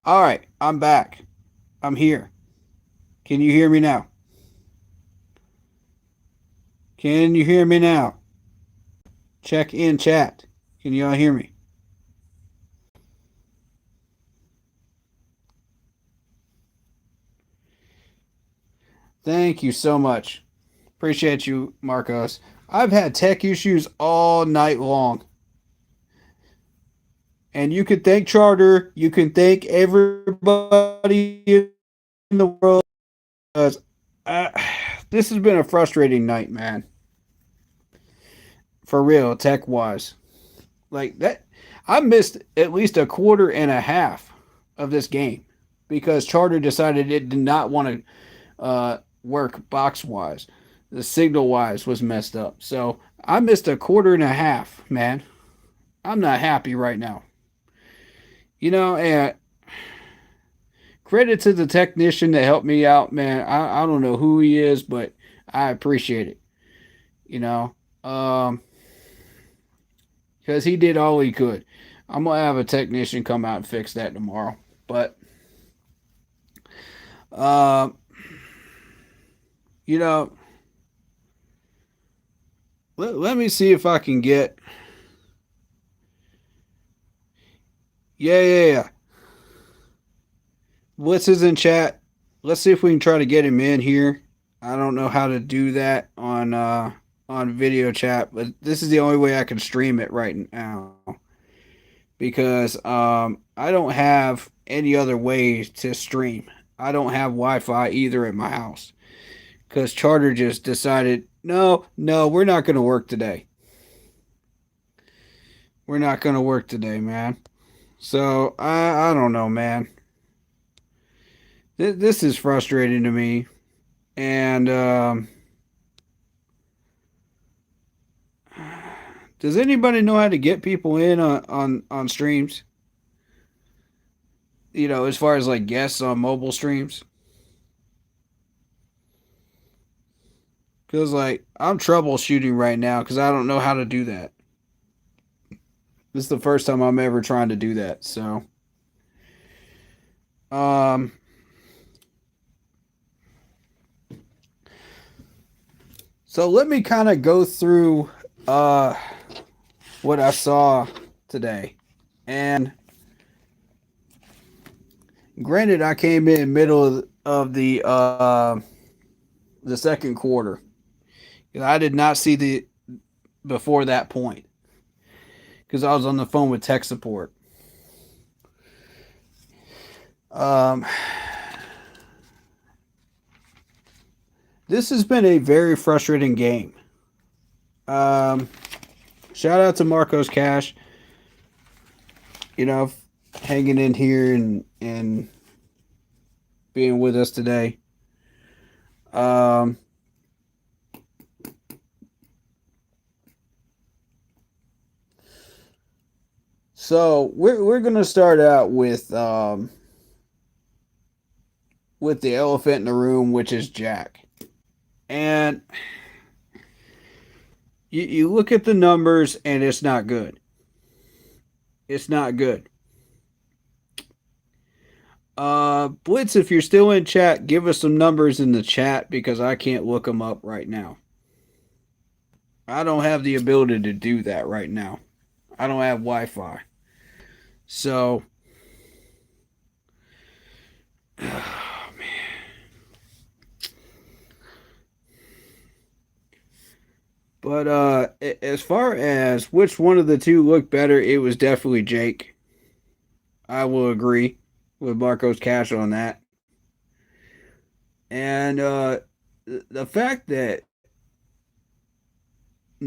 All right, I'm back. I'm here. Can you hear me now? Can you hear me now? Check in chat. Can y'all hear me? Thank you so much. Appreciate you, Marcos. I've had tech issues all night long. And you can thank Charter. You can thank everybody in the world. Because uh, this has been a frustrating night, man. For real, tech wise. Like that, I missed at least a quarter and a half of this game because Charter decided it did not want to work box wise. The signal wise was messed up. So I missed a quarter and a half, man. I'm not happy right now. And credit to the technician that helped me out, man. I don't know who he is, but I appreciate it. You know, um, because he did all he could. I'm gonna have a technician come out and fix that tomorrow. But uh, you know, let me see if I can get. Yeah. Blitz is in chat. Let's see if we can try to get him in here. I don't know how to do that on video chat, but this is the only way I can stream it right now because I don't have any other way to stream. I don't have Wi-Fi either at my house because Charter just decided no, we're not going to work today. We're not going to work today, man. So I don't know, man. This is frustrating to me, and does anybody know how to get people in on streams? As far as like guests on mobile streams, because like I'm troubleshooting right now because I don't know how to do that. This is the first time I'm ever trying to do that. Um, so let me kind of go through uh what I saw today, and granted, I came in middle of the second quarter. I did not see the before that point because I was on the phone with tech support. Um, this has been a very frustrating game. Um, Shout out to Marcos Cash, you know, hanging in here and being with us today. Um, so we're gonna start out with the elephant in the room, which is Jack. And you look at the numbers, and it's not good. It's not good. Blitz, if you're still in chat, give us some numbers in the chat because I can't look them up right now. I don't have the ability to do that right now. I don't have Wi-Fi. So, oh man. But as far as which one of the two looked better, it was definitely Jake. I will agree with Marcos Cash on that. And the fact that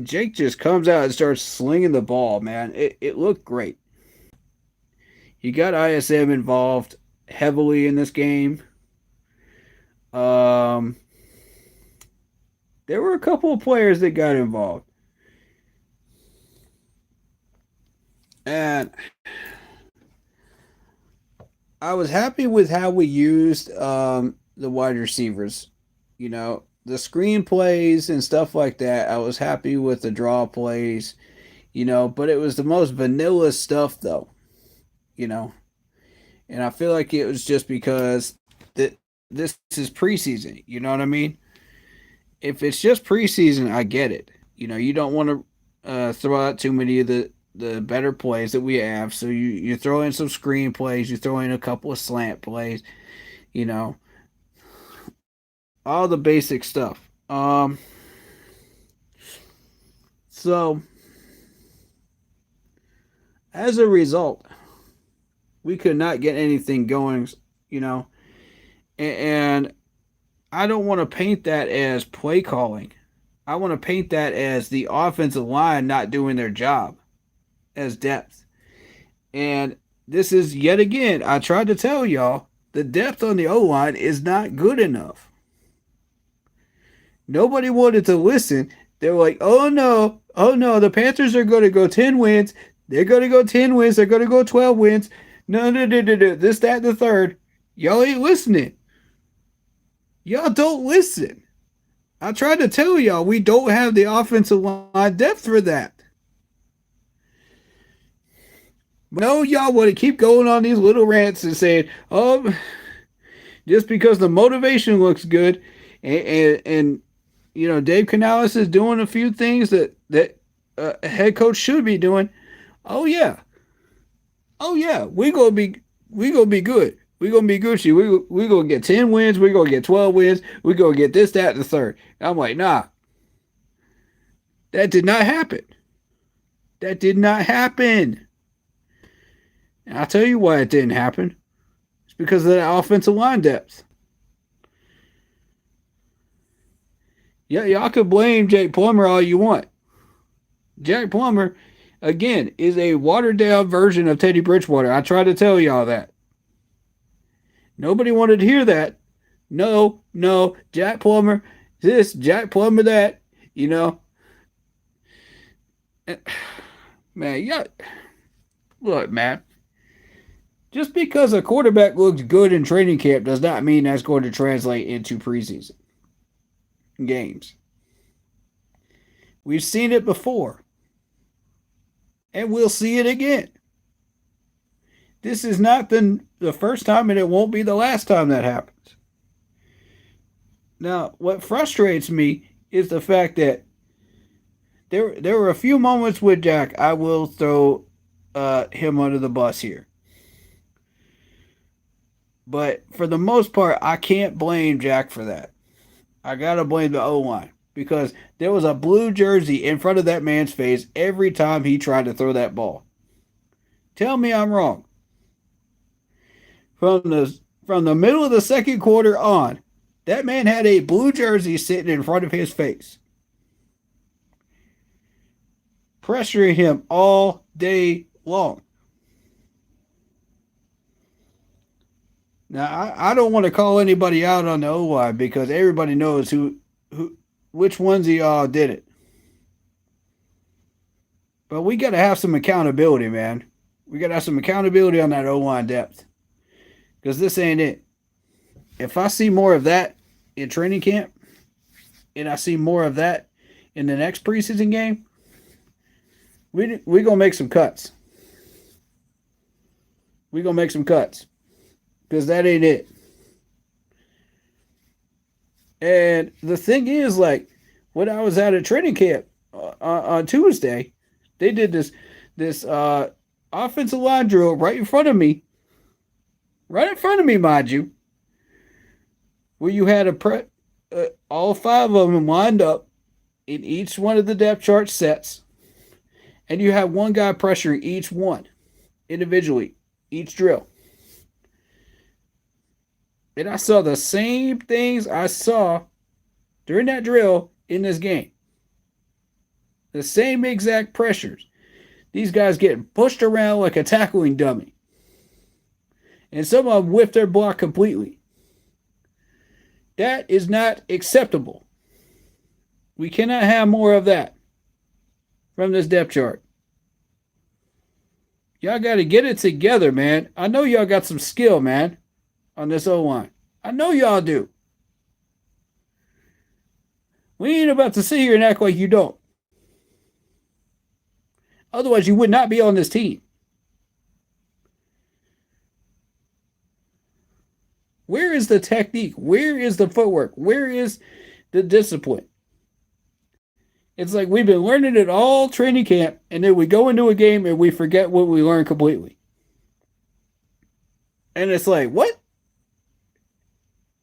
Jake just comes out and starts slinging the ball, man, it looked great. You got ISM involved heavily in this game. Um, there were a couple of players that got involved. And I was happy with how we used the wide receivers. The screen plays and stuff like that. I was happy with the draw plays, but it was the most vanilla stuff, though. You know, And I feel like it was just because that this is preseason. You know what I mean? If it's just preseason, I get it. You know, you don't want to throw out too many of the better plays that we have. So you throw in some screen plays, you throw in a couple of slant plays, you know, all the basic stuff. So as a result, we could not get anything going, you know, and I don't want to paint that as play calling. I want to paint that as the offensive line not doing their job as depth. And this is yet again, I tried to tell y'all, the depth on the O line is not good enough. Nobody wanted to listen. They were like, oh no, the Panthers are going to go 10 wins. They're going to go 10 wins. They're going to go 12 wins. No. This, that, and the third. Y'all ain't listening. Y'all don't listen. I tried to tell y'all we don't have the offensive line depth for that. No, y'all want to keep going on these little rants and saying, oh, just because the motivation looks good and you know, Dave Canales is doing a few things that a head coach should be doing. Oh yeah, we gonna be good. We gonna be Gucci. We gonna get 10 wins. We gonna get 12 wins. We gonna get this, that, and the third. I'm like, nah, that did not happen. That did not happen. And I'll tell you why it didn't happen. It's because of that offensive line depth. Yeah, y'all could blame Jake Plummer all you want. Jack Plummer, again, is a watered down version of Teddy Bridgewater. I tried to tell y'all that. Nobody wanted to hear that. No, Jack Plummer this, Jack Plummer that. You know, man, yeah. Look, man. Just because a quarterback looks good in training camp does not mean that's going to translate into preseason games. We've seen it before. And we'll see it again. This is not the first time, and it won't be the last time that happens. Now, what frustrates me is the fact that there were a few moments with Jack. I will throw him under the bus here. But for the most part, I can't blame Jack for that. I got to blame the O-line because there was a blue jersey in front of that man's face every time he tried to throw that ball. Tell me I'm wrong. From the middle of the second quarter on, that man had a blue jersey sitting in front of his face, pressuring him all day long. Now, I don't want to call anybody out on the O-line because everybody knows which ones of y'all did it. But we got to have some accountability, man. We got to have some accountability on that O-line depth. Because this ain't it. If I see more of that in training camp, and I see more of that in the next preseason game, we're going to make some cuts. We're going to make some cuts. Because that ain't it. And the thing is, like, when I was out at training camp on Tuesday, they did this offensive line drill right in front of me. Right in front of me, mind you. Where you had all five of them lined up in each one of the depth chart sets. And you have one guy pressuring each one individually, each drill. And I saw the same things I saw during that drill in this game. The same exact pressures. These guys getting pushed around like a tackling dummy. And some of them whiffed their block completely. That is not acceptable. We cannot have more of that from this depth chart. Y'all got to get it together, man. I know y'all got some skill, man, on this O-line. I know y'all do. We ain't about to sit here and act like you don't. Otherwise, you would not be on this team. Where is the technique? Where is the footwork? Where is the discipline? It's like we've been learning it all training camp, and then we go into a game and we forget what we learned completely. And it's like, what?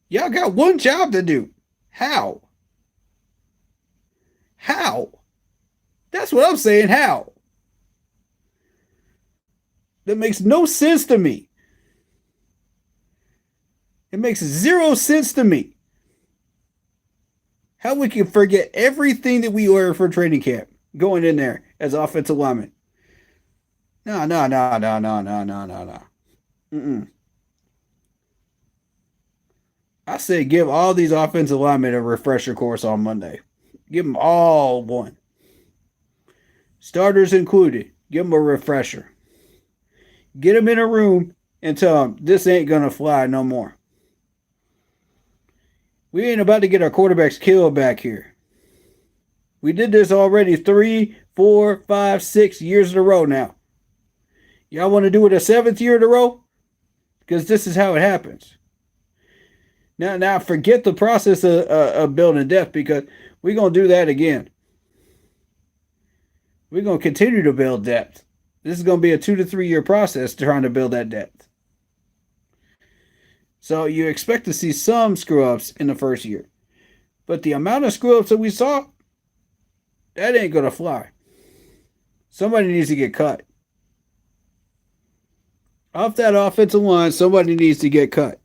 Y'all got one job to do. How? How? That's what I'm saying. How? That makes no sense to me. It makes zero sense to me. How we can forget everything that we learned for training camp going in there as offensive linemen. No. Mm-mm. I say give all these offensive linemen a refresher course on Monday. Give them all one. Starters included. Give them a refresher. Get them in a room and tell them this ain't going to fly no more. We ain't about to get our quarterbacks killed back here. We did this already 3, 4, 5, 6 years in a row now. Y'all want to do it a 7th year in a row? Because this is how it happens. Now forget the process of building depth, because we're going to do that again. We're going to continue to build depth. This is going to be a 2 to 3 year process trying to build that depth. So you expect to see some screw-ups in the first year. But the amount of screw-ups that we saw, that ain't going to fly. Somebody needs to get cut. Off that offensive line, somebody needs to get cut.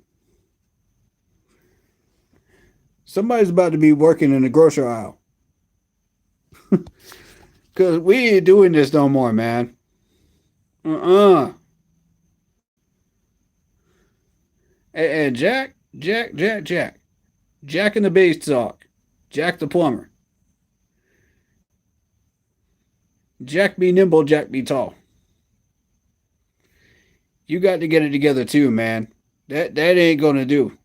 Somebody's about to be working in the grocery aisle. Because we ain't doing this no more, man. And Jack and the Beanstalk. Jack the plumber. Jack be nimble, Jack be tall. You got to get it together too, man. That ain't gonna do.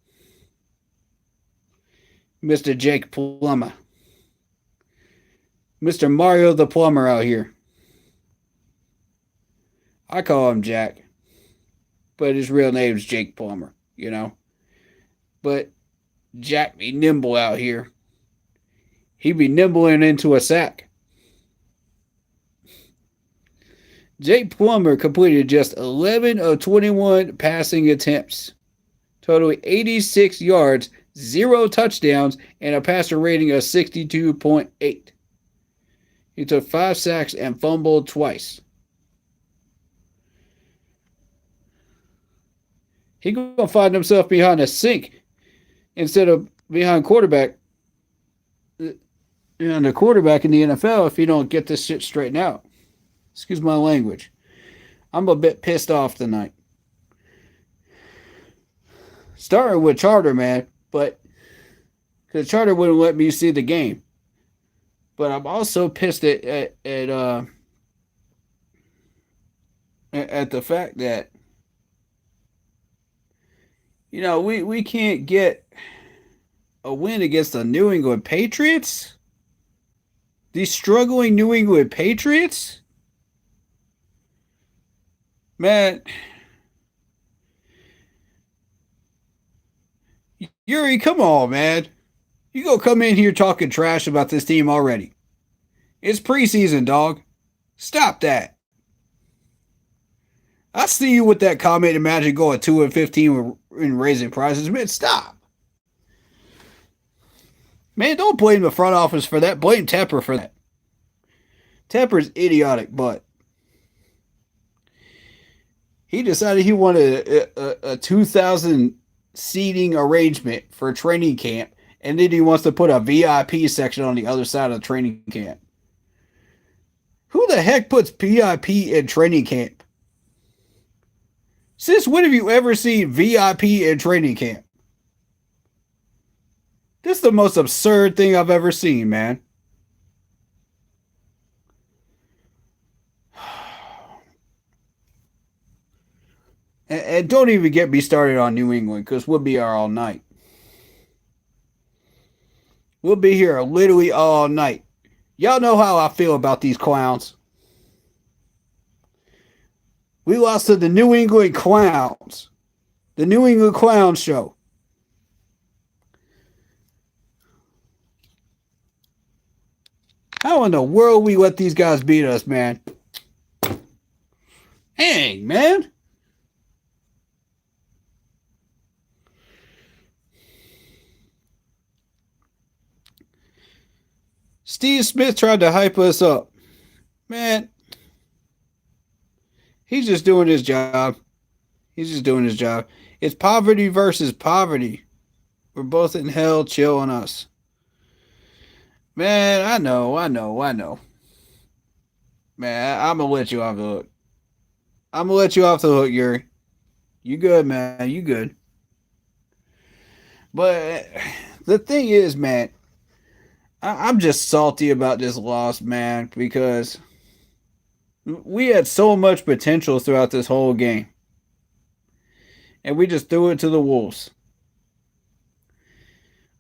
Mr. Jake Plumber. Mr. Mario the Plumber out here. I call him Jack. But his real name's Jake Plummer, you know. But Jack be nimble out here. He be nimbling into a sack. Jake Plummer completed just 11 of 21 passing attempts, totaling 86 yards, 0 touchdowns, and a passer rating of 62.8. He took 5 sacks and fumbled twice. He gonna find himself behind a sink instead of behind quarterback. And the quarterback in the NFL if he don't get this shit straightened out. Excuse my language. I'm a bit pissed off tonight. Starting with Charter, man, but because Charter wouldn't let me see the game. But I'm also pissed at the fact that, you know, we can't get a win against the New England Patriots. These struggling New England Patriots. Man, Yuri, come on, man. You gonna come in here talking trash about this team already. It's preseason, dog. Stop that. I see you with that comment. Imagine going 2-15 and raising prices. Man, stop. Man, don't blame the front office for that. Blame Tepper for that. Tepper's idiotic, but he decided he wanted a 2,000 seating arrangement for training camp, and then he wants to put a VIP section on the other side of the training camp. Who the heck puts VIP in training camp? Since when have you ever seen VIP in training camp? This is the most absurd thing I've ever seen, man. And don't even get me started on New England, because we'll be here all night. We'll be here literally all night. Y'all know how I feel about these clowns. We lost to the New England Clowns. The New England Clown Show. How in the world we let these guys beat us, man? Dang, man. Steve Smith tried to hype us up. Man, he's just doing his job. He's just doing his job. It's poverty versus poverty. We're both in hell. Chill on us. Man, I know. Man, I'm going to let you off the hook. I'm going to let you off the hook, Yuri. You good, man. You good. But the thing is, man, I'm just salty about this loss, man, because we had so much potential throughout this whole game. And we just threw it to the Wolves.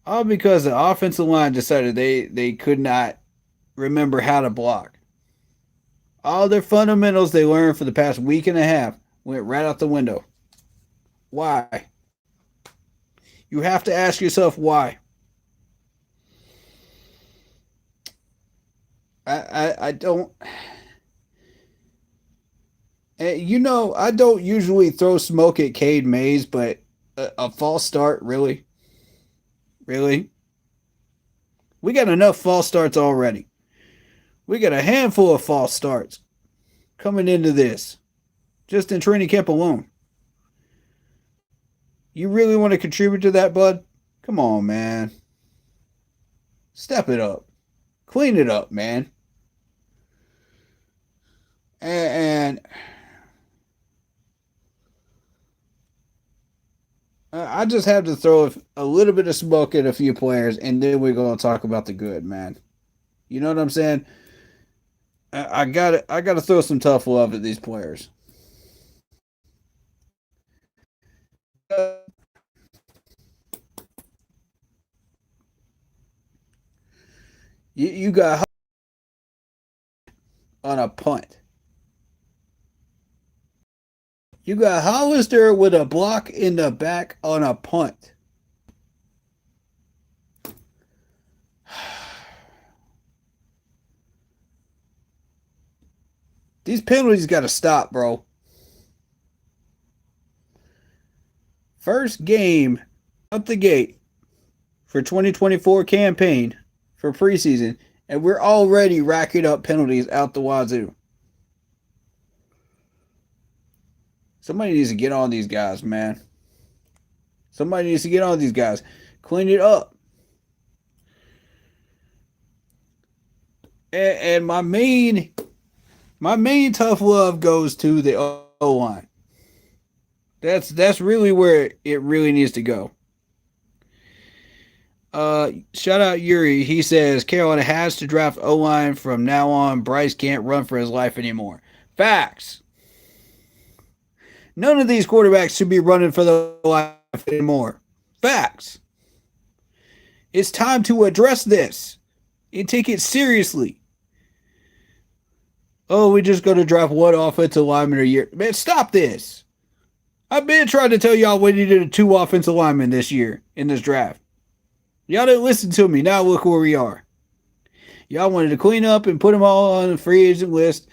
All because the offensive line decided they could not remember how to block. All their fundamentals they learned for the past week and a half went right out the window. Why? You have to ask yourself why. I don't. You know, I don't usually throw smoke at Cade Mays, but a false start, really? Really? We got enough false starts already. We got a handful of false starts coming into this, just in training camp alone. You really want to contribute to that, bud? Come on, man. Step it up. Clean it up, man. And I just have to throw a little bit of smoke at a few players, and then we're going to talk about the good, man. You know what I'm saying? I got to throw some tough love at these players. You got on a punt. You got Hollister with a block in the back on a punt. These penalties got to stop, bro. First game out the gate for 2024 campaign for preseason, and we're already racking up penalties out the wazoo. Somebody needs to get on these guys, man. Somebody needs to get on these guys. Clean it up. And my main tough love goes to the O-line. That's really where it really needs to go. Shout out Yuri. He says Carolina has to draft O-line from now on. Bryce can't run for his life anymore. Facts. None of these quarterbacks should be running for their life anymore. Facts. It's time to address this and take it seriously. Oh, we just going to draft one offensive lineman a year. Man, stop this. I've been trying to tell y'all we needed 2 offensive linemen this year in this draft. Y'all didn't listen to me. Now look where we are. Y'all wanted to clean up and put them all on the free agent list.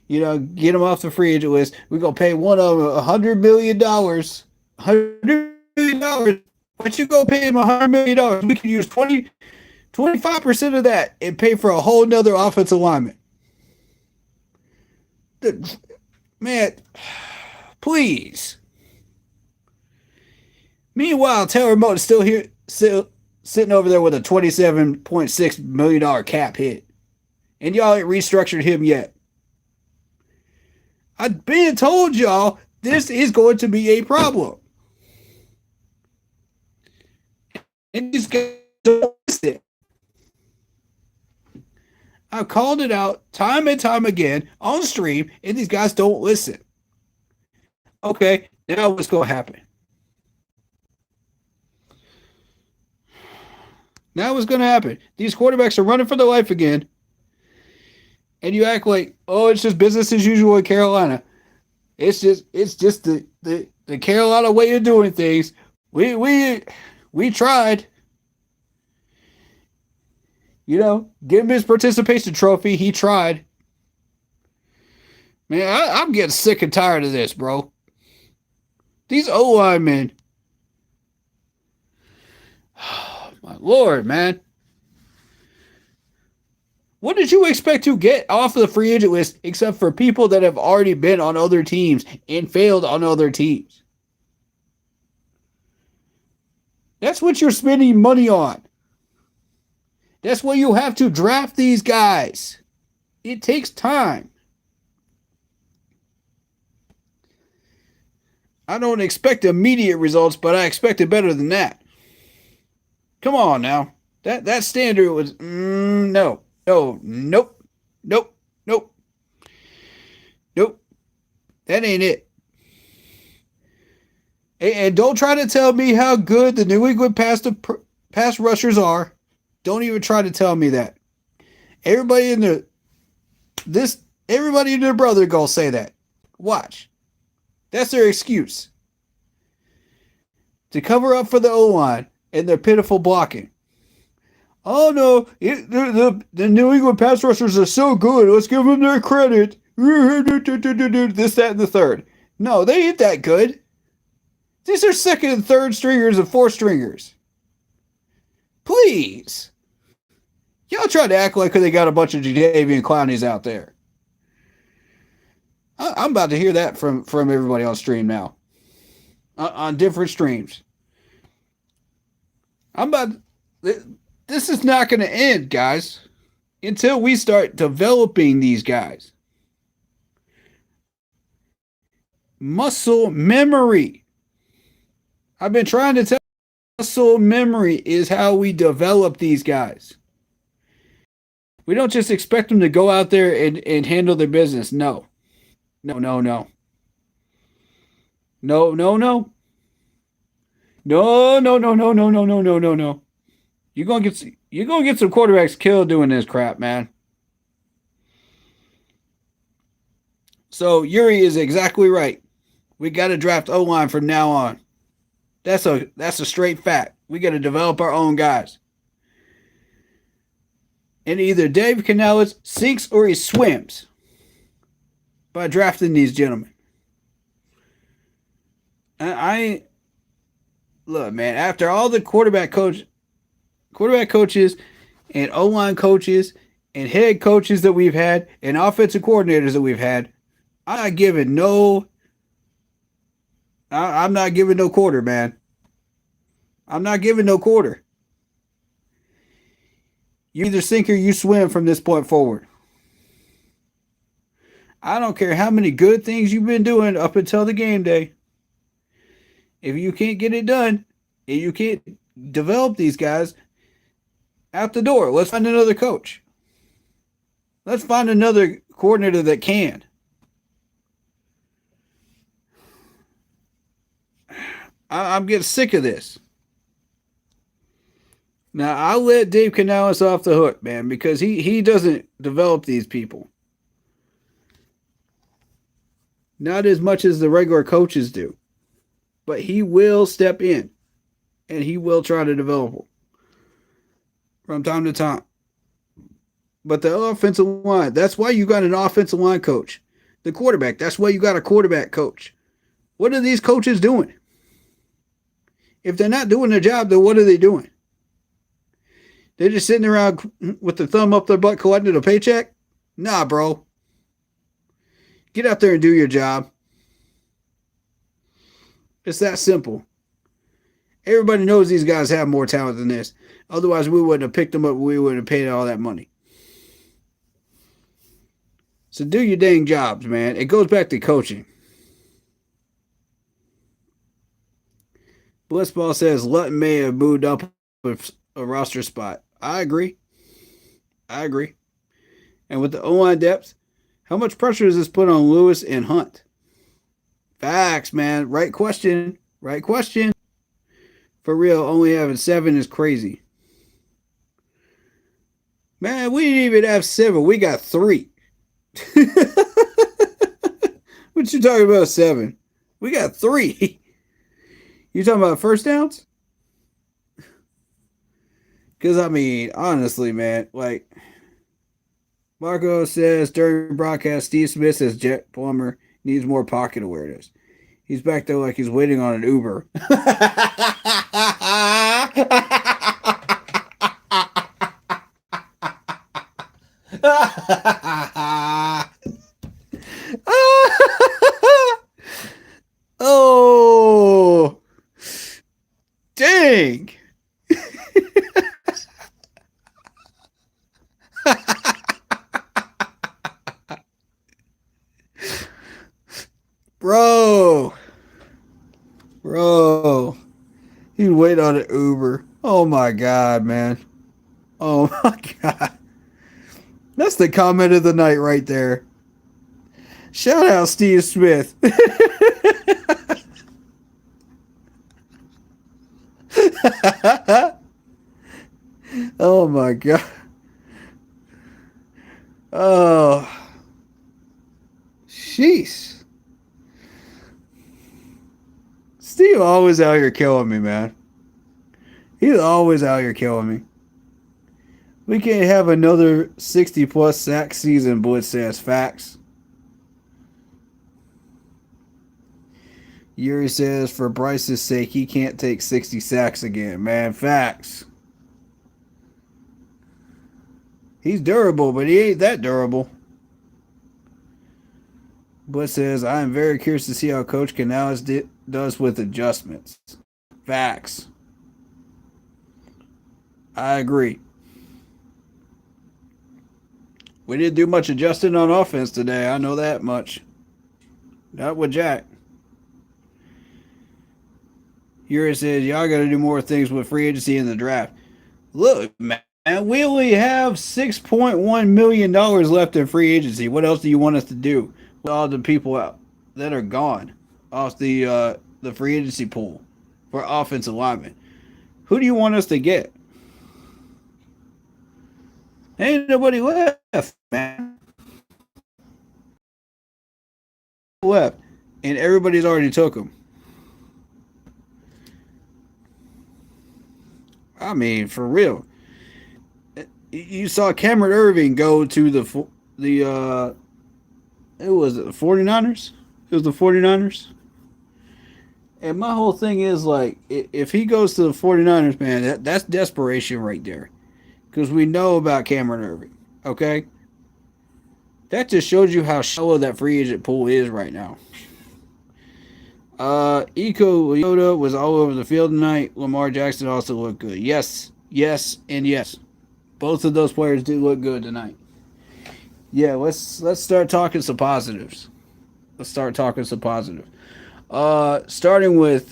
You know, get them off the free agent list. We're going to pay one of them $100 million. $100 million. But you go pay him $100 million. We can use 25% of that and pay for a whole nother offensive lineman. Man, please. Meanwhile, Taylor Moton is still here, sitting over there with a $27.6 million cap hit. And y'all ain't restructured him yet. I've been told y'all this is going to be a problem. And these guys don't listen. I've called it out time and time again on stream, and these guys don't listen. Okay, now what's going to happen? Now what's going to happen? These quarterbacks are running for their life again. And you act like, oh, it's just business as usual in Carolina. It's just the Carolina way of doing things. We tried. Give him his participation trophy. He tried. Man, I'm getting sick and tired of this, bro. These O linemen. Oh, my Lord, man. What did you expect to get off of the free agent list except for people that have already been on other teams and failed on other teams? That's what you're spending money on. That's why you have to draft these guys. It takes time. I don't expect immediate results, but I expected better than that. Come on now. That standard was no. No, nope. Nope. Nope. Nope. That ain't it. And don't try to tell me how good the New England pass rushers are. Don't even try to tell me that. Everybody and their brother gonna say that. Watch. That's their excuse. To cover up for the O-line and their pitiful blocking. Oh no, the New England pass rushers are so good. Let's give them their credit. This, that, and the third. No, they ain't that good. These are second and third stringers and fourth stringers. Please. Y'all try to act like they got a bunch of Jadeveon Clownies out there. I'm about to hear that from everybody on stream now. On different streams. This is not going to end, guys, until we start developing these guys. Muscle memory. I've been trying to tell you, muscle memory is how we develop these guys. We don't just expect them to go out there and handle their business. No. No. No. No. No. No. No. No. No. No. No. No. No. No. No. No. You're gonna get some quarterbacks killed doing this crap, man. So Yuri is exactly right. We got to draft O-line from now on. That's a straight fact. We got to develop our own guys. And either Dave Canales sinks or he swims by drafting these gentlemen. Look, man, after all the quarterback coaches and O-line coaches and head coaches that we've had and offensive coordinators that we've had, I'm not giving no quarter, man. I'm not giving no quarter. You either sink or you swim from this point forward. I don't care how many good things you've been doing up until the game day. If you can't get it done and you can't develop these guys, out the door. Let's find another coach. Let's find another coordinator that can. I'm getting sick of this. Now, I'll let Dave Canales off the hook, man, because he doesn't develop these people. Not as much as the regular coaches do. But he will step in, and he will try to develop them from time to time. But the offensive line, that's why you got an offensive line coach. The quarterback, that's why you got a quarterback coach. What are these coaches doing? If they're not doing their job, then what are they doing? They're just sitting around with the thumb up their butt collecting a paycheck? Nah, bro. Get out there and do your job. It's that simple. Everybody knows these guys have more talent than this. Otherwise, we wouldn't have picked them up. We wouldn't have paid all that money. So do your dang jobs, man. It goes back to coaching. Blitzball says Lutton may have moved up a roster spot. I agree. And with the O-line depth, how much pressure does this put on Lewis and Hunt? Facts, man. Right question. For real, only having 7 is crazy. Man, we didn't even have 7. We got 3. What you talking about 7? We got 3. You talking about first downs? Because, I mean, honestly, man, like, Marco says during broadcast, Steve Smith says Jet Plummer needs more pocket awareness. He's back there like he's waiting on an Uber. Oh, dang. Bro. Bro. He wait on an Uber. Oh my god, man. Oh my god. That's the comment of the night right there. Shout out Steve Smith. Oh my god. Oh. Sheesh. Steve always out here killing me, man. He's always out here killing me. We can't have another 60 plus sack season, Blitz says. Facts. Yuri says, for Bryce's sake, he can't take 60 sacks again. Man, facts. He's durable, but he ain't that durable. Blitz says, I am very curious to see how Coach Canales does with adjustments. Facts. I agree. We didn't do much adjusting on offense today. I know that much. Not with Jack. Yuri says, y'all got to do more things with free agency in the draft. Look, man, we only have $6.1 million left in free agency. What else do you want us to do with all the people out that are gone off the free agency pool for offensive linemen? Who do you want us to get? Ain't nobody left, man. Left. And everybody's already took them. I mean, for real. You saw Cameron Irving go to it was the 49ers? It was the 49ers. And my whole thing is like, if he goes to the 49ers, man, that's desperation right there. Because we know about Cameron Irving. Okay? That just shows you how shallow that free agent pool is right now. Iko Leota was all over the field tonight. Lamar Jackson also looked good. Yes, yes, and yes. Both of those players do look good tonight. Yeah, let's start talking some positives. Let's start talking some positive. Starting with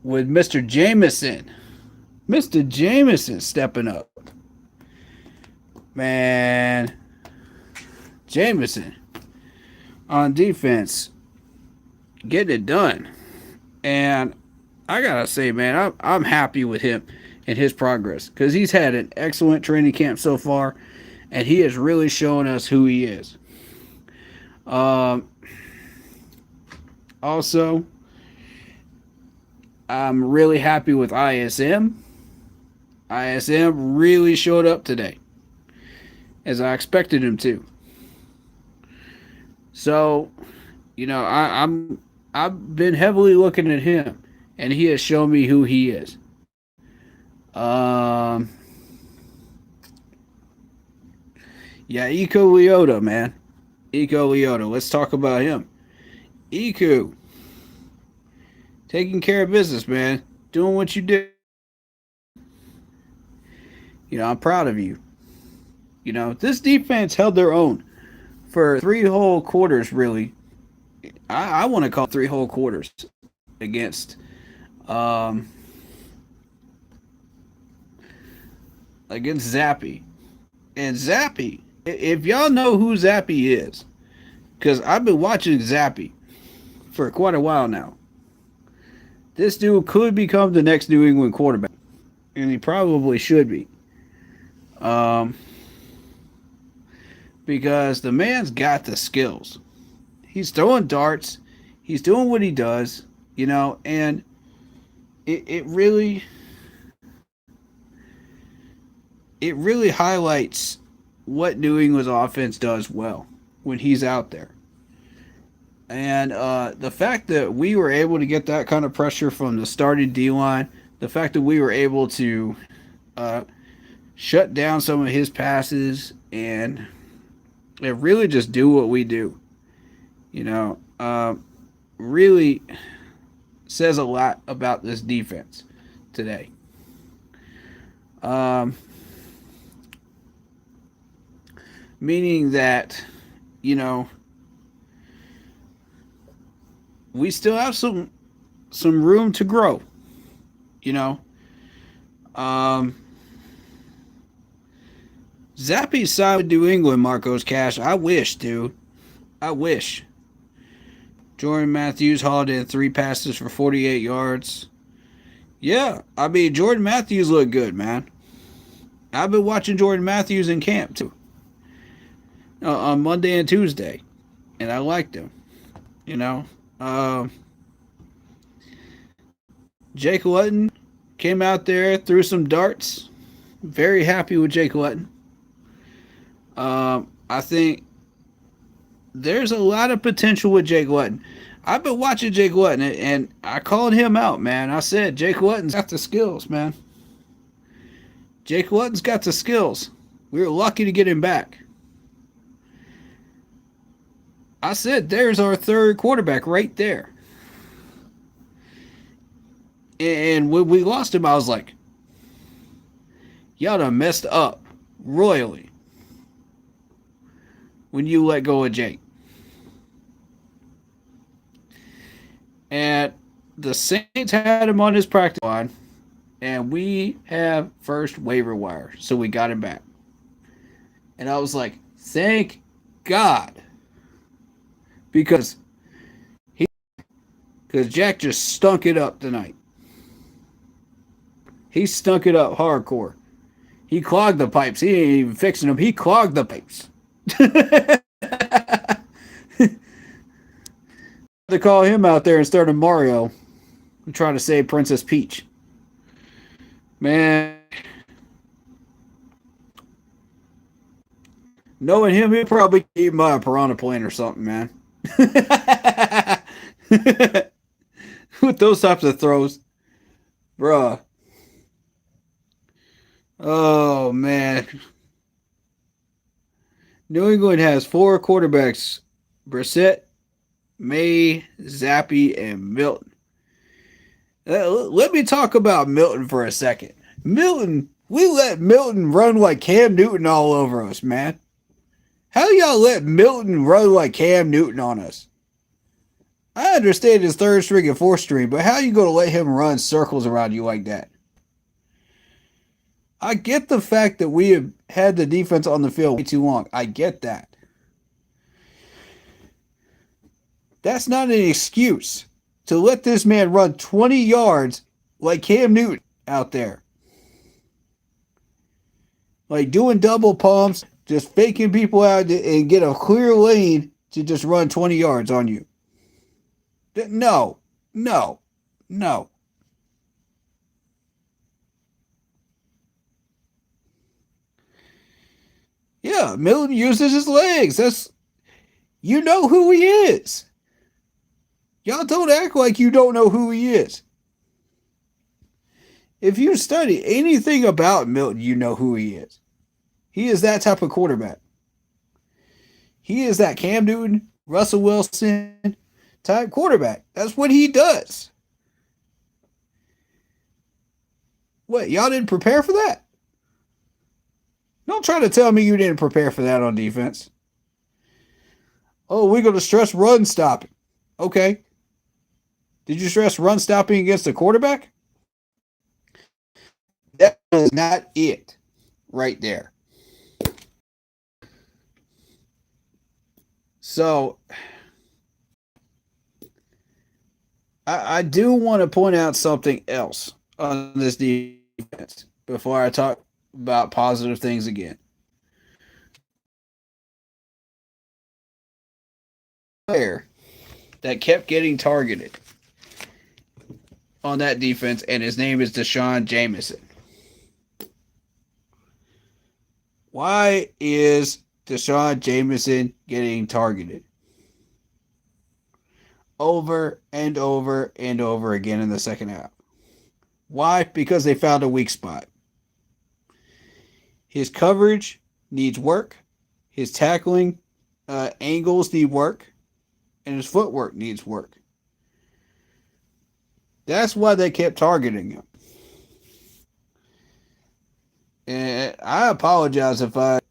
Mr. Jameson. Mr. Jameson stepping up. Man, Jameson on defense, getting it done. And I gotta say, man, I'm happy with him and his progress because he's had an excellent training camp so far, and he has really shown us who he is. Also, I'm really happy with ISM. ISM really showed up today, as I expected him to. So, you know, I've been heavily looking at him, and he has shown me who he is. Yeah, Iko Leota, man. Iko Leota. Let's talk about him. Iku, taking care of business, man. Doing what you do. You know, I'm proud of you. You know, this defense held their own for 3 whole quarters, really. I want to call 3 whole quarters against Zappy. And Zappy, if y'all know who Zappy is, because I've been watching Zappy for quite a while now. This dude could become the next New England quarterback. And he probably should be. Because the man's got the skills. He's throwing darts. He's doing what he does, you know, and it really, it really highlights what New England's offense does well when he's out there. And the fact that we were able to get that kind of pressure from the starting D line, the fact that we were able to uh, shut down some of his passes and really just do what we do, you know, really says a lot about this defense today. Um, Meaning that, you know, we still have some room to grow. You know, um, Zappy side with New England, Marcos Cash. I wish, dude. I wish. Jordan Matthews hauled in 3 passes for 48 yards. Yeah, I mean, Jordan Matthews looked good, man. I've been watching Jordan Matthews in camp, too, on Monday and Tuesday, and I liked him, you know. Um, Jake Luton came out there, threw some darts. Very happy with Jake Luton. I think there's a lot of potential with Jake Luton. I've been watching Jake Luton, and I called him out, man. I said, Jake Luton's got the skills, man. Jake Luton's got the skills. We were lucky to get him back. I said, there's our third quarterback right there. And when we lost him, I was like, y'all done messed up royally when you let go of Jake. And the Saints had him on his practice line, and we have first waiver wire, so we got him back. And I was like, thank God. Because Jack just stunk it up tonight. He stunk it up hardcore. He clogged the pipes. He ain't even fixing them. He clogged the pipes. To call him out there instead of Mario trying to save Princess Peach. Man. Knowing him, he'll probably eat my piranha plant or something, man. With those types of throws. Bruh. Oh, man. New England has 4 quarterbacks. Brissett, May, Zappy, and Milton. Let me talk about Milton for a second. Milton, we let Milton run like Cam Newton all over us, man. How y'all let Milton run like Cam Newton on us? I understand his third string and fourth string, but how you going to let him run circles around you like that? I get the fact that we have had the defense on the field way too long. I get that. That's not an excuse to let this man run 20 yards like Cam Newton out there. Like doing double pumps, just faking people out and get a clear lane to just run 20 yards on you. No. Yeah, Milton uses his legs. You know who he is. Y'all don't act like you don't know who he is. If you study anything about Milton, you know who he is. He is that type of quarterback. He is that Cam Newton, Russell Wilson type quarterback. That's what he does. What, y'all didn't prepare for that? Don't try to tell me you didn't prepare for that on defense. Oh, we're going to stress run stopping. Okay. Did you stress run stopping against the quarterback? That is not it right there. So, I do want to point out something else on this defense before I talk about positive things again. Player that kept getting targeted on that defense, and his name is Deshaun Jameson. Why is Deshaun Jameson getting targeted over and over and over again in the second half? Why? Because they found a weak spot. His coverage needs work. His tackling angles need work. And his footwork needs work. That's why they kept targeting him. And I apologize if I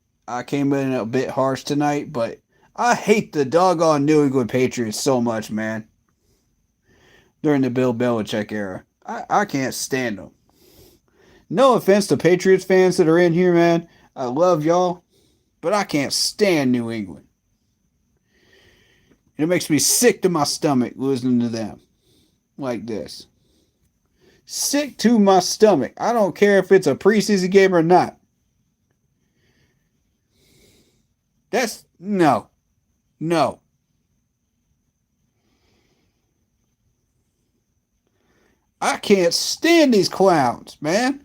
came in a bit harsh tonight, but I hate the doggone New England Patriots so much, man. During the Bill Belichick era. I can't stand them. No offense to Patriots fans that are in here, man. I love y'all, but I can't stand New England. It makes me sick to my stomach listening to them like this. Sick to my stomach. I don't care if it's a preseason game or not. That's no. No. I can't stand these clowns, man.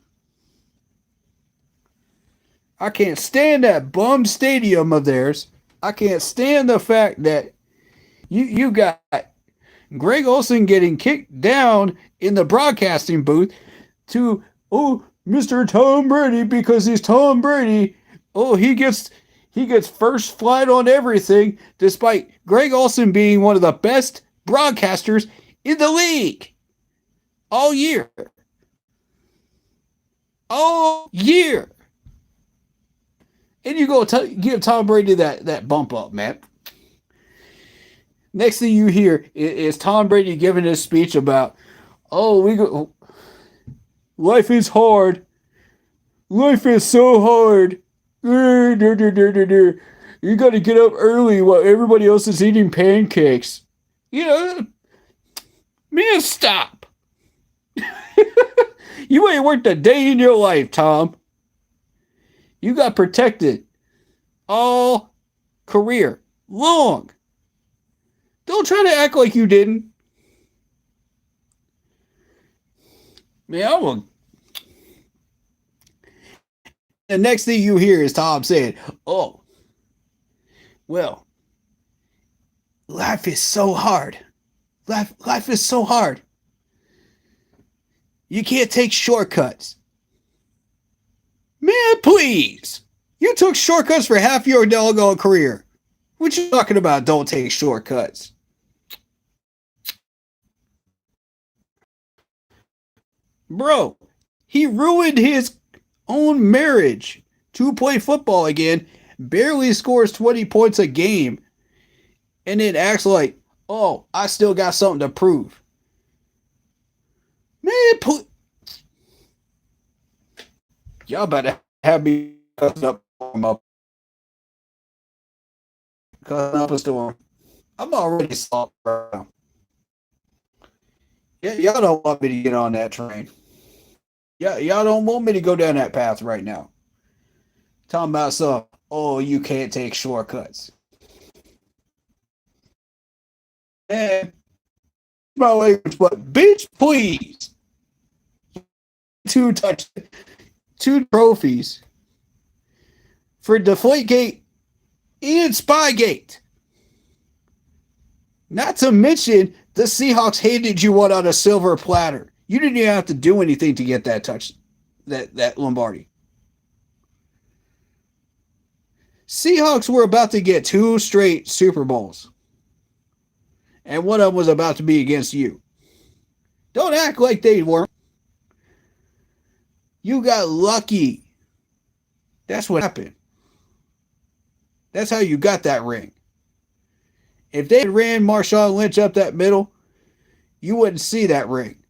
I can't stand that bum stadium of theirs. I can't stand the fact that you got Greg Olsen getting kicked down in the broadcasting booth to, oh, Mr. Tom Brady, because he's Tom Brady. Oh, he gets first flight on everything, despite Greg Olsen being one of the best broadcasters in the league all year. All year. And you go give Tom Brady that bump up, man. Next thing you hear is Tom Brady giving his speech about, life is hard. Life is so hard. You got to get up early while everybody else is eating pancakes. You know, man, stop. You ain't worked a day in your life, Tom. You got protected all career long. Don't try to act like you didn't. Man, I will. The next thing you hear is Tom saying, oh, well, life is so hard. Life is so hard. You can't take shortcuts. Man, please. You took shortcuts for half your doggone career. What you talking about? Don't take shortcuts. Bro, he ruined his own marriage to play football again, barely scores 20 points a game, and then acts like, oh, I still got something to prove. Man, y'all better have me cussing up a storm. I'm already salty right now. Yeah, y'all don't want me to get on that train. Yeah, y'all don't want me to go down that path right now. Talking about some, oh, you can't take shortcuts. And my language, but bitch, please. Two trophies for Deflategate and Spygate. Not to mention, the Seahawks handed you one on a silver platter. You didn't even have to do anything to get that touch, that Lombardi. Seahawks were about to get 2 straight Super Bowls. And one of them was about to be against you. Don't act like they weren't. You got lucky. That's what happened. That's how you got that ring. If they had ran Marshawn Lynch up that middle, you wouldn't see that ring.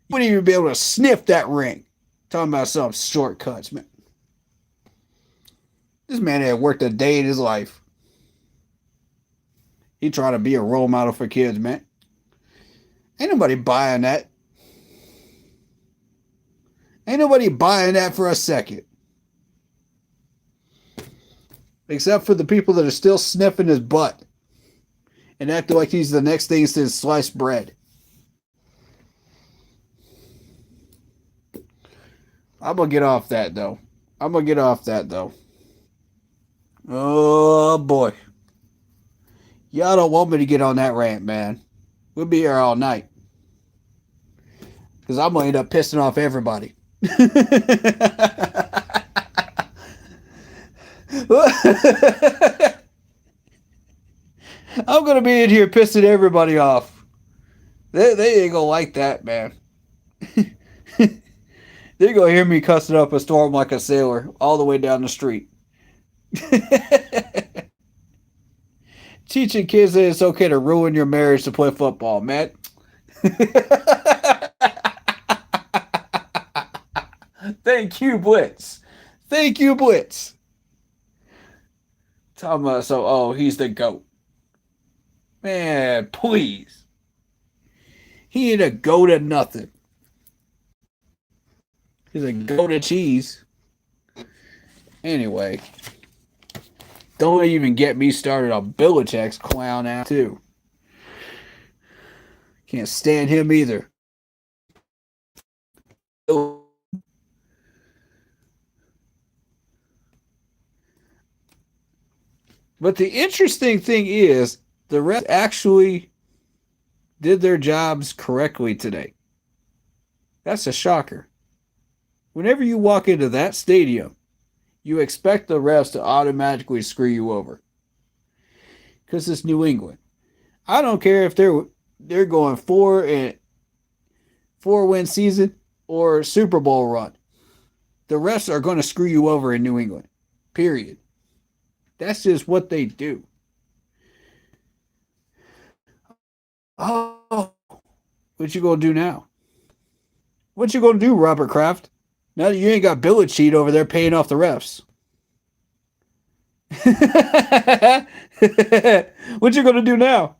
You wouldn't even be able to sniff that ring. Talking about some shortcuts, man. This man had worked a day in his life. He trying to be a role model for kids, man. Ain't nobody buying that. Ain't nobody buying that for a second. Except for the people that are still sniffing his butt and acting like he's the next thing since sliced bread. I'm going to get off that, though. Oh boy. Y'all don't want me to get on that rant, man. We'll be here all night. Because I'm going to end up pissing off everybody. I'm going to be in here pissing everybody off. They ain't going to like that, man. They're going to hear me cussing up a storm like a sailor all the way down the street. Teaching kids that it's okay to ruin your marriage to play football, man. Thank you, Blitz. Thank you, Blitz. Talking about he's the GOAT. Man, please. He ain't a GOAT at nothing. He's a GOAT at cheese. Anyway, don't even get me started on Belichick's clown ass too. Can't stand him either. But the interesting thing is, the refs actually did their jobs correctly today. That's a shocker. Whenever you walk into that stadium, you expect the refs to automatically screw you over. Because it's New England. I don't care if they're going 4-win season or Super Bowl run. The refs are going to screw you over in New England. Period. That's just what they do. Oh, what you gonna do now? What you gonna do, Robert Kraft? Now that you ain't got Belichick over there paying off the refs. What you gonna do now?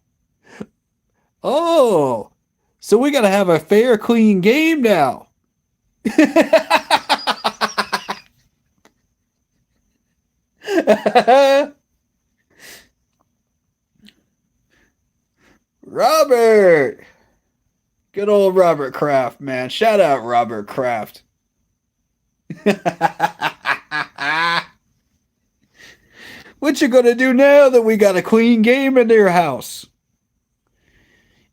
Oh, so we gotta have a fair, clean game now. Robert. Good old Robert Kraft, man. Shout out Robert Kraft. What you gonna do now that we got a clean game in their house?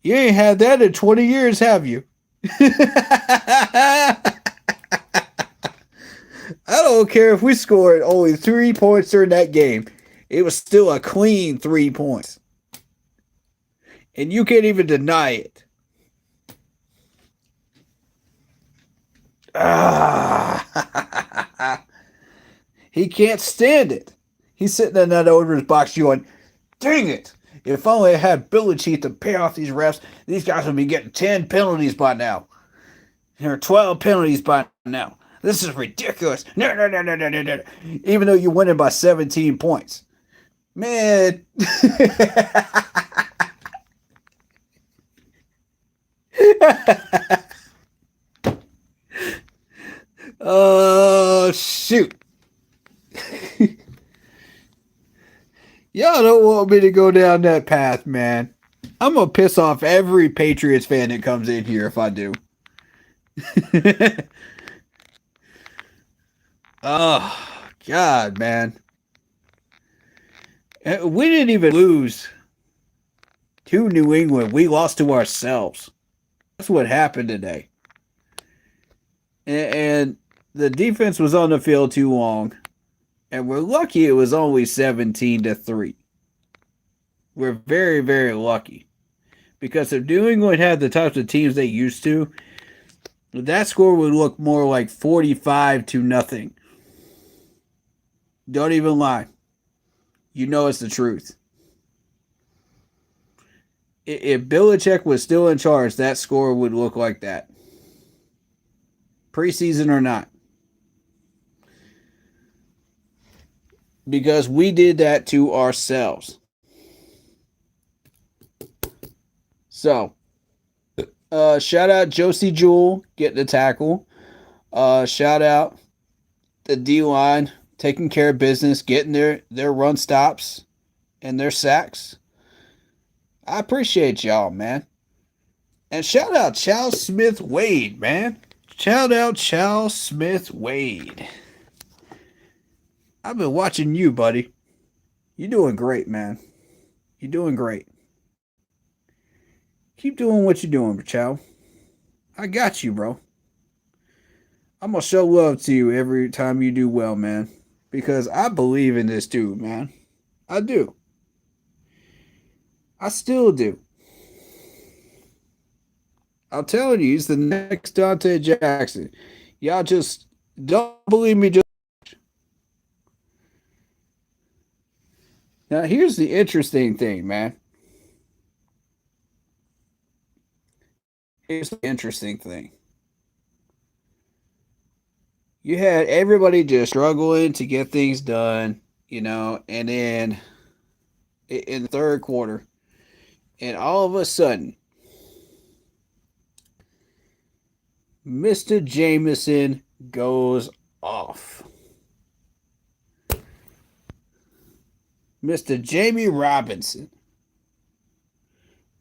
You ain't had that in 20 years, have you? I don't care if we scored only 3 points during that game. It was still a clean 3 points. And you can't even deny it. He can't stand it. He's sitting in that owner's box going, dang it. If only I had Belichick to pay off these refs, these guys would be getting 10 penalties by now. Or 12 penalties by now. This is ridiculous. No. Even though you win it by 17 points. Man. Oh, shoot. Y'all don't want me to go down that path, man. I'm going to piss off every Patriots fan that comes in here if I do. Oh, God, man. We didn't even lose to New England. We lost to ourselves. That's what happened today. And the defense was on the field too long. And we're lucky it was only 17-3. We're very, very lucky. Because if New England had the types of teams they used to, that score would look more like 45-0. Don't even lie. You know it's the truth. If Belichick was still in charge, that score would look like that. Preseason or not. Because we did that to ourselves. So, shout out Josie Jewell getting the tackle. Shout out the D-line taking care of business, getting their run stops and their sacks. I appreciate y'all, man. And shout out Charles Smith Wade, man. Shout out Charles Smith Wade. I've been watching you, buddy. You're doing great, man. You're doing great. Keep doing what you're doing, Chow. I got you, bro. I'm gonna show love to you every time you do well, man. Because I believe in this dude, man. I do. I still do. I'm telling you, he's the next Dante Jackson. Y'all just don't believe me. Just now, here's the interesting thing, man. Here's the interesting thing. You had everybody just struggling to get things done, and then in the third quarter, and all of a sudden, Mr. Jameson goes off. Mr. Jamie Robinson.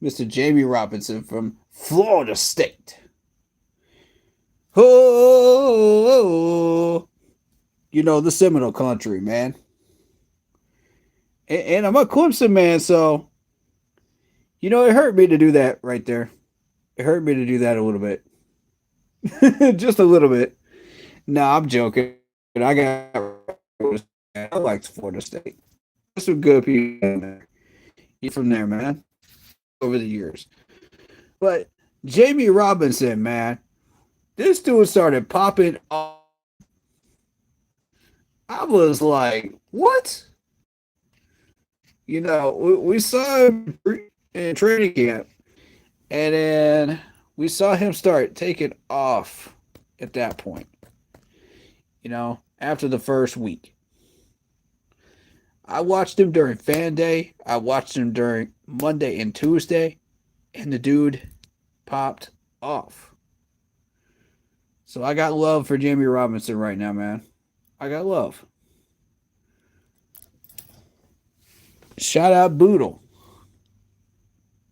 Mr. Jamie Robinson from Florida State. Oh, the Seminole country, man. And I'm a Clemson man, so, it hurt me to do that right there. It hurt me to do that a little bit. Just a little bit. No, I'm joking. I got. I like Florida State. There's some good people there. You from there, man. Over the years, but Jamie Robinson, man, this dude started popping off. I was like, what? We saw him in training camp, and then we saw him start taking off at that point. After the first week. I watched him during fan day. I watched him during Monday and Tuesday, and the dude popped off. So I got love for Jamie Robinson right now, man. I got love. Shout out Boodle.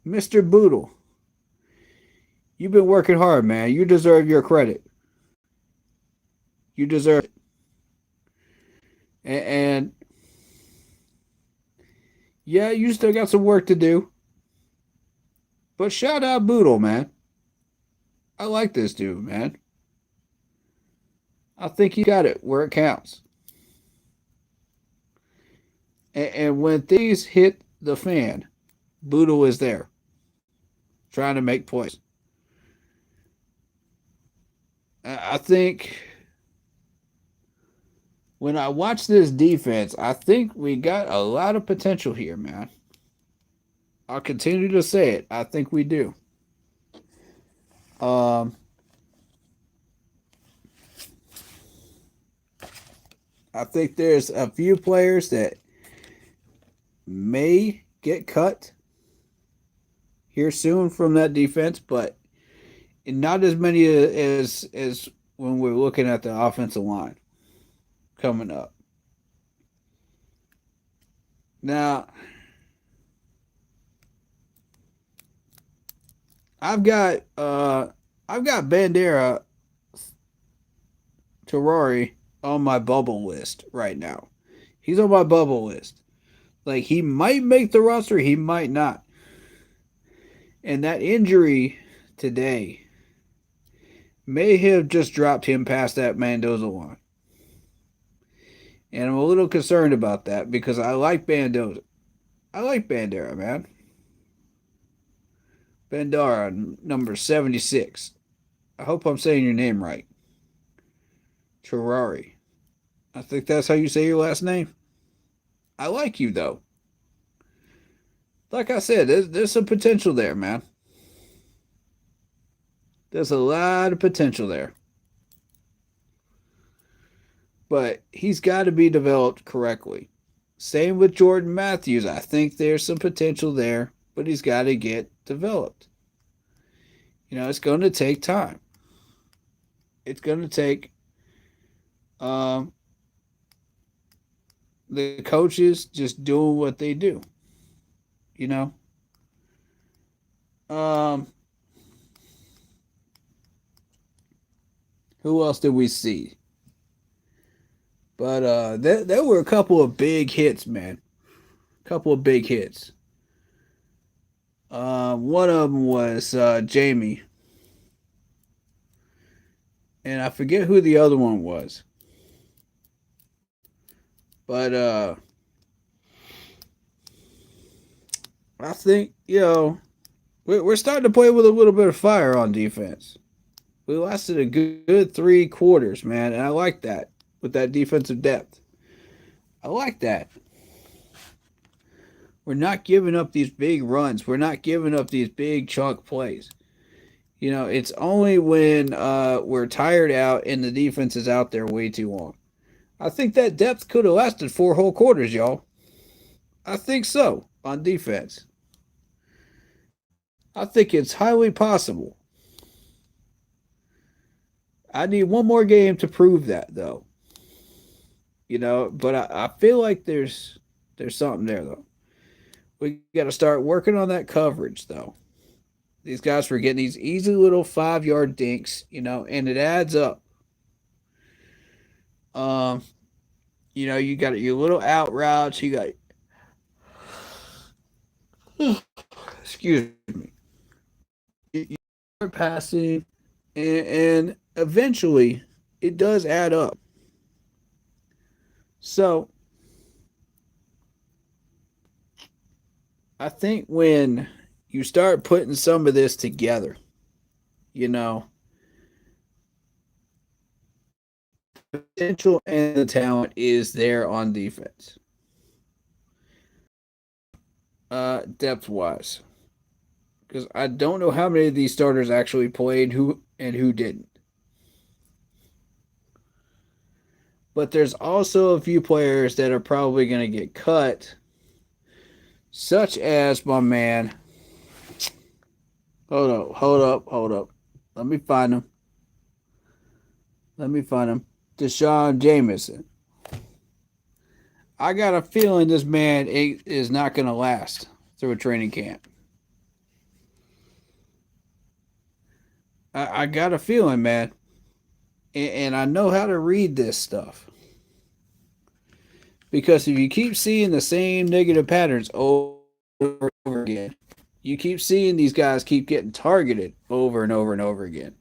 Mr. Boodle. You've been working hard, man. You deserve your credit. You deserve it. And yeah, you still got some work to do. But shout out Boodle, man. I like this dude, man. I think he got it where it counts. And when things hit the fan, Boodle is there trying to make points. I think when I watch this defense, I think we got a lot of potential here, man. I'll continue to say it. I think we do. I think there's a few players that may get cut here soon from that defense, but not as many as when we're looking at the offensive line coming up. Now, I've got Bandera Terrari on my bubble list right now. He's on my bubble list. Like, he might make the roster, he might not. And that injury today may have just dropped him past that Mendoza line. And I'm a little concerned about that because I like Mendoza. I like Bandera, man. Bandera, number 76. I hope I'm saying your name right. Terrari. I think that's how you say your last name. I like you, though. Like I said, there's some potential there, man. There's a lot of potential there. But he's got to be developed correctly. Same with Jordan Matthews. I think there's some potential there, but he's got to get developed. It's going to take time. It's going to take the coaches just doing what they do. Who else did we see? But there were a couple of big hits, man. A couple of big hits. One of them was Jamie, and I forget who the other one was. But I think we're starting to play with a little bit of fire on defense. We lasted a good 3 quarters, man, and I like that with that defensive depth. I like that. We're not giving up these big runs. We're not giving up these big chunk plays. It's only when we're tired out and the defense is out there way too long. I think that depth could have lasted 4 whole quarters, y'all. I think so on defense. I think it's highly possible. I need one more game to prove that, though. But I feel like there's something there, though. We got to start working on that coverage, though. These guys were getting these easy little 5 yard dinks, and it adds up. You got your little out routes. You got, excuse me, you start passing, and eventually it does add up. So I think when you start putting some of this together, the potential and the talent is there on defense. Depth wise, because I don't know how many of these starters actually played who didn't. But there's also a few players that are probably going to get cut, such as my man. Hold up. Let me find him. Deshaun Jameson. I got a feeling this man is not going to last through a training camp. I got a feeling, man. And I know how to read this stuff. Because if you keep seeing the same negative patterns over and over again, you keep seeing these guys keep getting targeted over and over and over again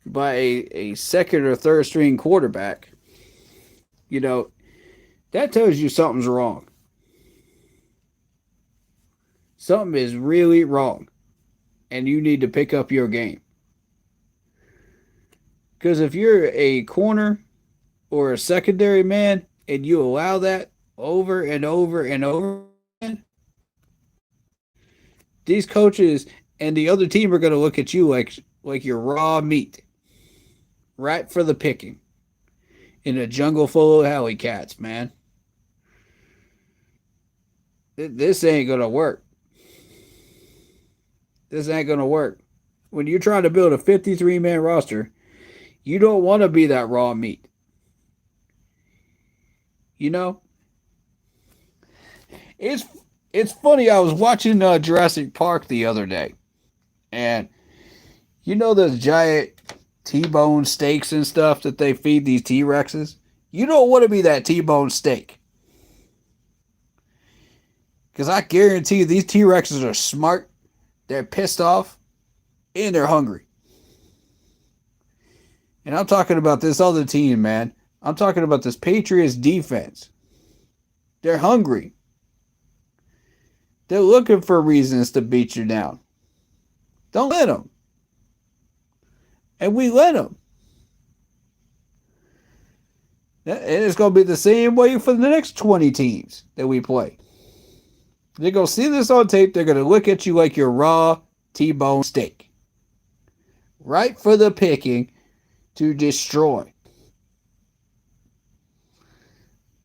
by a second or third string quarterback, that tells you something's wrong. Something is really wrong. And you need to pick up your game. Because if you're a corner or a secondary man and you allow that over and over and over again, these coaches and the other team are going to look at you like you're raw meat, right for the picking, in a jungle full of alley cats, man. This ain't going to work. This ain't going to work. When you're trying to build a 53-man roster, you don't want to be that raw meat. It's funny. I was watching Jurassic Park the other day, and those giant T-bone steaks and stuff that they feed these T-Rexes? You don't want to be that T-bone steak. Because I guarantee you these T-Rexes are smart, they're pissed off, and they're hungry. And I'm talking about this other team, man. I'm talking about this Patriots defense. They're hungry. They're looking for reasons to beat you down. Don't let them. And we let them. And it's going to be the same way for the next 20 teams that we play. They're going to see this on tape. They're going to look at you like you're raw T-bone steak. Right for the picking to destroy.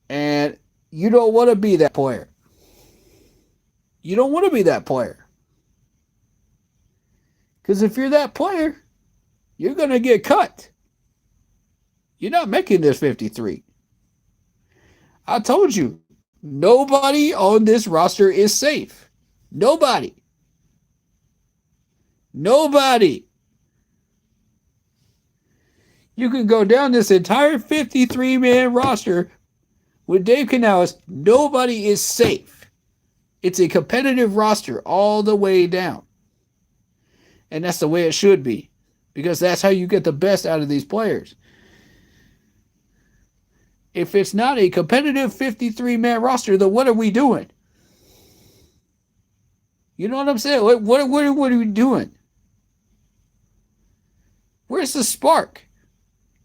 And you don't want to be that player. You don't want to be that player. Because if you're that player, you're going to get cut. You're not making this 53. I told you, nobody on this roster is safe. Nobody. You can go down this entire 53-man roster with Dave Canales. Nobody is safe. It's a competitive roster all the way down. And that's the way it should be. Because that's how you get the best out of these players. If it's not a competitive 53-man roster, then what are we doing? You know what I'm saying? What are we doing? Where's the spark?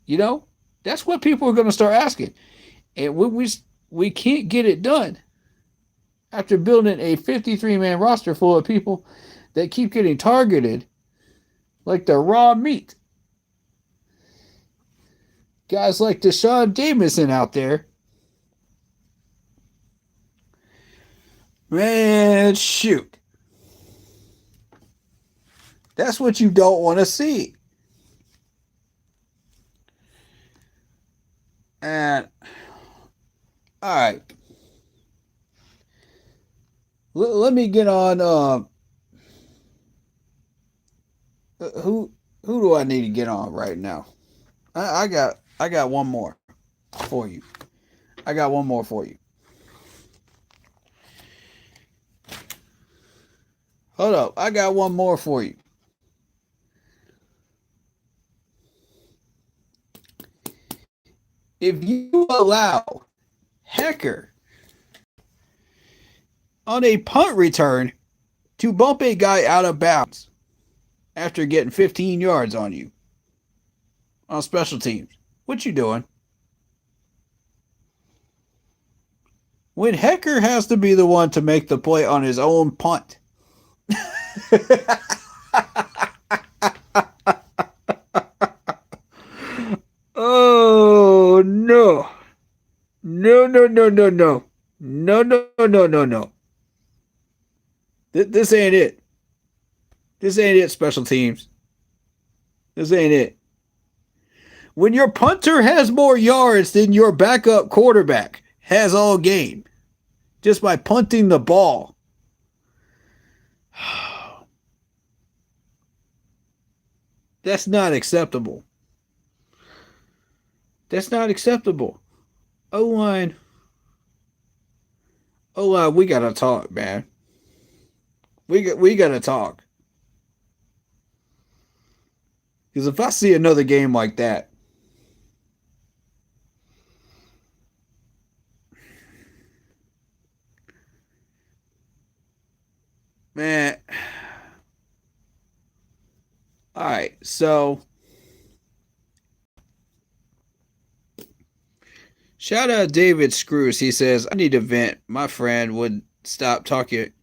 You know? That's what people are going to start asking. And when we can't get it done after building a 53-man roster full of people that keep getting targeted like the raw meat. Guys like Deshaun Jameson out there. Man, shoot. That's what you don't want to see. And, all right. Let me get on. Who do I need to get on right now? I got one more for you. I got one more for you. Hold up. I got one more for you. If you allow Hecker on a punt return to bump a guy out of bounds after getting 15 yards on you on special teams, what you doing? When Hecker has to be the one to make the play on his own punt. Oh, no. No, no, no, no, no. No, no, no, no, no. This ain't it. This ain't it, special teams. This ain't it. When your punter has more yards than your backup quarterback has all game, just by punting the ball. That's not acceptable. That's not acceptable. O-line, we gotta talk, man. We gotta talk. Because if I see another game like that, man. All right, so shout out David Screws. He says, I need to vent. My friend would stop talking.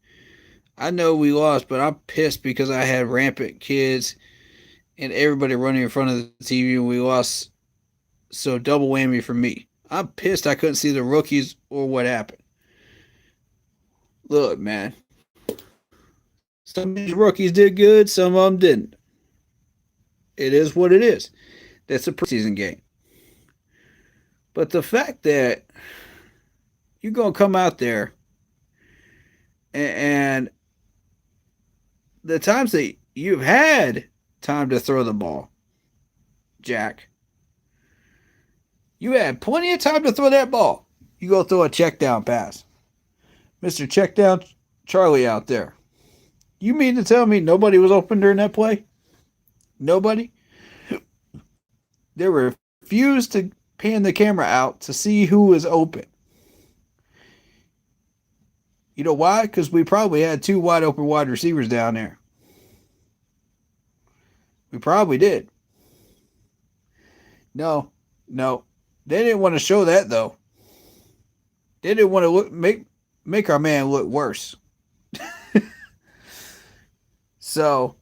I know we lost, but I'm pissed because I had rampant kids and everybody running in front of the TV and we lost. So double whammy for me. I'm pissed I couldn't see the rookies or what happened. Look, man. Some of these rookies did good, some of them didn't. It is what it is. That's a preseason game. But the fact that you're going to come out there and the times that you've had time to throw the ball, Jack, you had plenty of time to throw that ball. You go throw a check down pass. Mr. Check Down Charlie out there. You mean to tell me nobody was open during that play? Nobody? They refused to pan the camera out to see who was open. You know why? Because we probably had two wide open wide receivers down there. We probably did. No. They didn't want to show that, though. They didn't want to make our man look worse. So,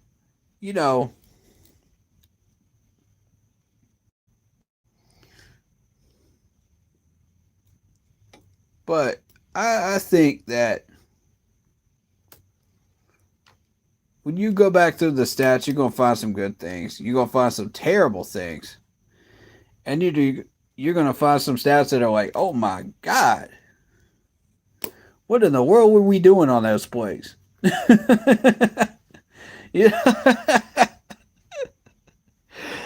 you know, but I think that when you go back through the stats, you're going to find some good things. You're going to find some terrible things. And you're going to find some stats that are like, oh my God. What in the world were we doing on those plays? Yeah.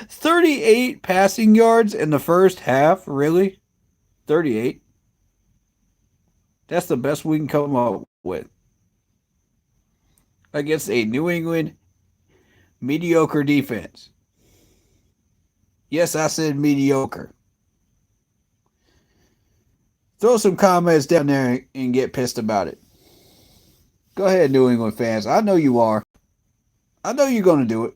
38 passing yards in the first half, really? 38? That's the best we can come up with. against a New England mediocre defense. Yes, I said mediocre. Throw some comments down there and get pissed about it. Go ahead, New England fans. I know you are. I know you're going to do it.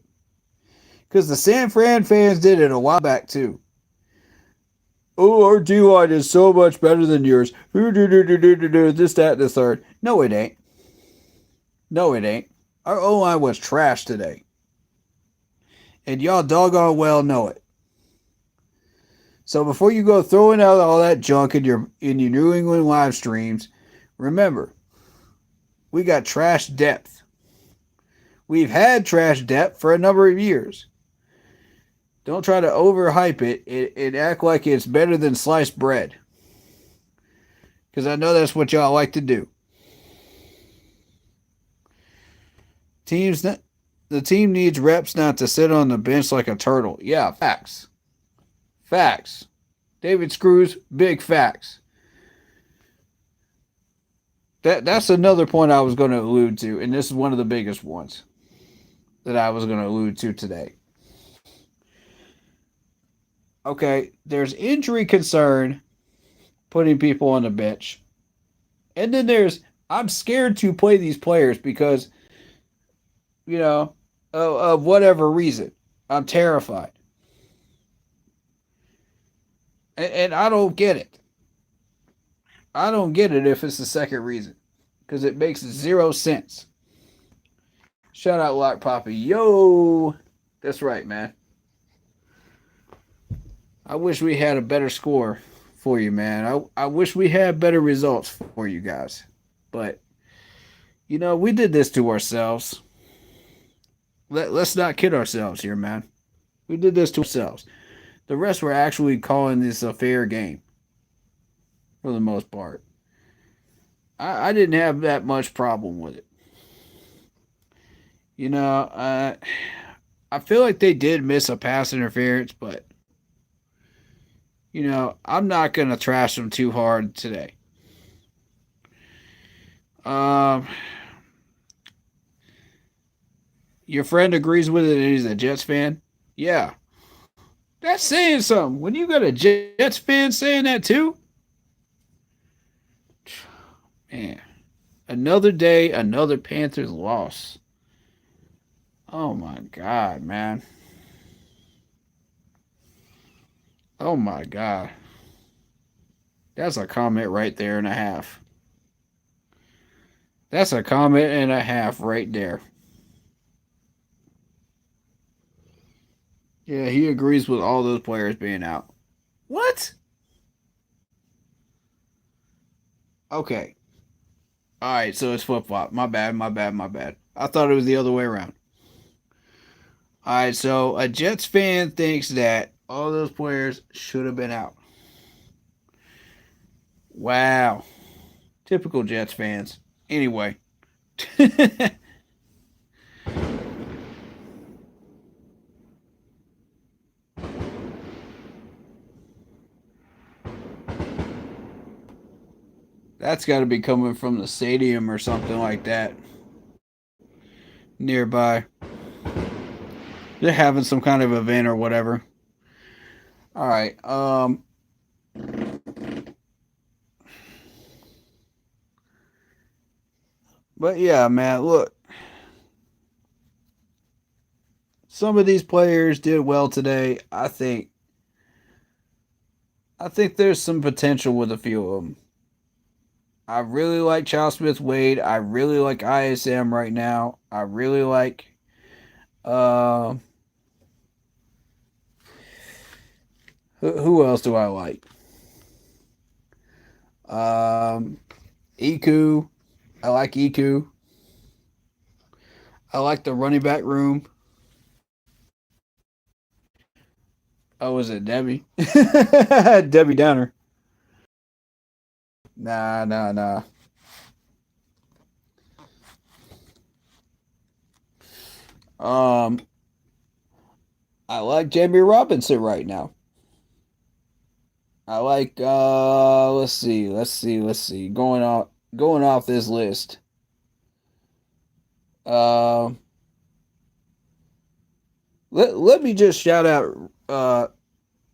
Because the San Fran fans did it a while back, too. Oh, our D-line is so much better than yours. This, that, and the third. No, it ain't. No, it ain't. Our O-line was trash today. And y'all doggone well know it. So before you go throwing out all that junk in your New England live streams, remember, we got trash depth. We've had trash depth for a number of years. Don't try to overhype it and act like it's better than sliced bread. Because I know that's what y'all like to do. The team needs reps, not to sit on the bench like a turtle. Yeah, facts. Facts. David Screws, big facts. That's another point I was going to allude to, and this is one of the biggest ones that I was going to allude to today. Okay, there's injury concern putting people on the bench. And then I'm scared to play these players because, of whatever reason. I'm terrified. And I don't get it. I don't get it if it's the second reason. Because it makes 0 sense. Shout out Lock Poppy. Yo! That's right, man. I wish we had a better score for you, man. I wish we had better results for you guys. But, we did this to ourselves. Let's not kid ourselves here, man. We did this to ourselves. The rest were actually calling this a fair game. For the most part. I didn't have that much problem with it. I feel like they did miss a pass interference, but I'm not going to trash them too hard today. Your friend agrees with it and he's a Jets fan? Yeah. That's saying something. When you got a Jets fan saying that too? Man. Another day, another Panthers loss. Oh my God, man. Oh my God. That's a comment right there and a half. That's a comment and a half right there. Yeah, he agrees with all those players being out. What? Okay. All right, so it's flip-flop. My bad. I thought it was the other way around. All right, so a Jets fan thinks that all those players should have been out. Wow. Typical Jets fans. Anyway. That's got to be coming from the stadium or something like that. Nearby. They're having some kind of event or whatever. All right. But yeah, man, look. Some of these players did well today. I think there's some potential with a few of them. I really like Charles Smith Wade. I really like ISM right now. I really like who else do I like? Iku. I like Iku. I like the running back room. Oh, was it Debbie? Debbie Downer. Nah. Um, I like Jamie Robinson right now. I like let's see. Going off this list. Uh, let me just shout out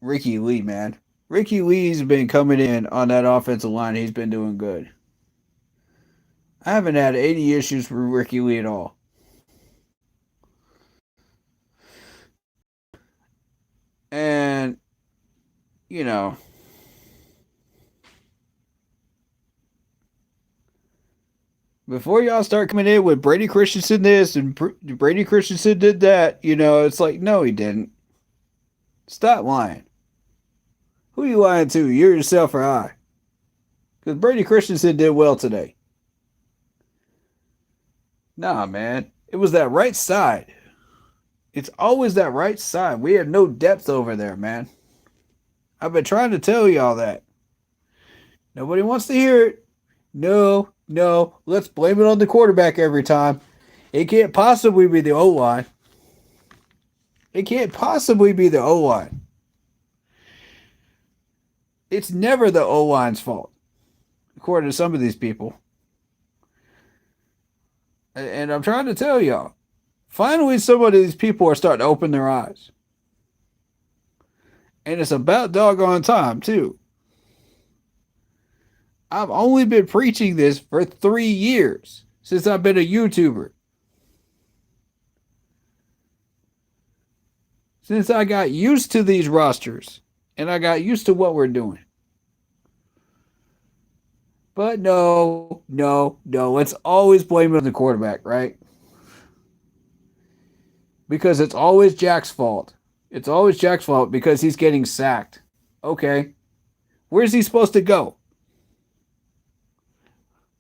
Ricky Lee, man. Ricky Lee's been coming in on that offensive line. He's been doing good. I haven't had any issues with Ricky Lee at all. And, you know, before y'all start coming in with Brady Christensen this and Brady Christensen did that, it's like, no, he didn't. Stop lying. Who you lying to? You yourself or I? Because Brady Christensen did well today. Nah, man. It was that right side. It's always that right side. We have no depth over there, man. I've been trying to tell y'all that. Nobody wants to hear it. No, no. Let's blame it on the quarterback every time. It can't possibly be the O line. It can't possibly be the O line. It's never the O line's fault, according to some of these people. And I'm trying to tell y'all. Finally, some of these people are starting to open their eyes. And it's about doggone time, too. I've only been preaching this for 3 years since I've been a YouTuber. Since I got used to these rosters and I got used to what we're doing. But no, no, no. Let's always blame it on the quarterback, right? Because it's always Jack's fault. It's always Jack's fault because he's getting sacked. Okay. Where's he supposed to go?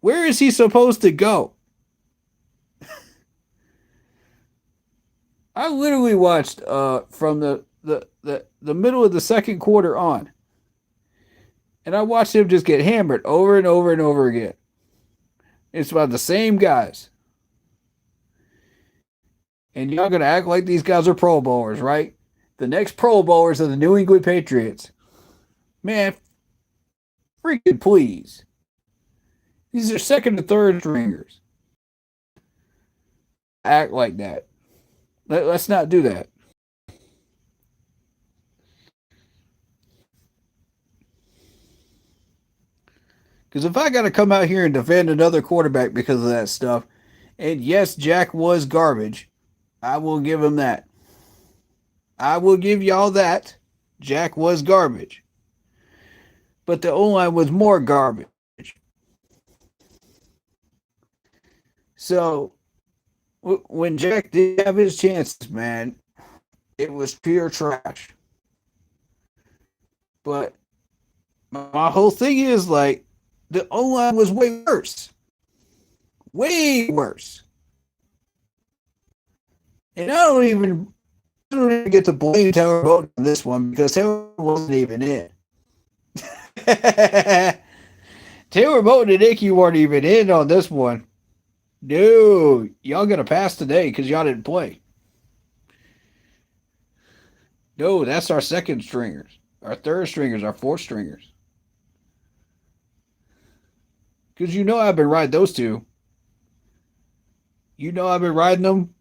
Where is he supposed to go? I literally watched from the middle of the second quarter on. And I watched him just get hammered over and over and over again. It's about the same guys. And y'all gonna act like these guys are Pro Bowlers, right? The next Pro Bowlers are the New England Patriots. Man, freaking please. These are second and third stringers. Act like that. Let's not do that. Because if I got to come out here and defend another quarterback because of that stuff, and yes, Jack was garbage, I will give him that. I will give y'all that. Jack was garbage. But the O line was more garbage. So when Jack did have his chances, man, it was pure trash. But my whole thing is like the O line was way worse. Way worse. And I don't even get to blame Taylor Bowden on this one because Taylor wasn't even in. Taylor Bowden and Icky weren't even in on this one. No, y'all gonna pass today because y'all didn't play. No, that's our second stringers, our third stringers, our fourth stringers. Because I've been riding those two. I've been riding them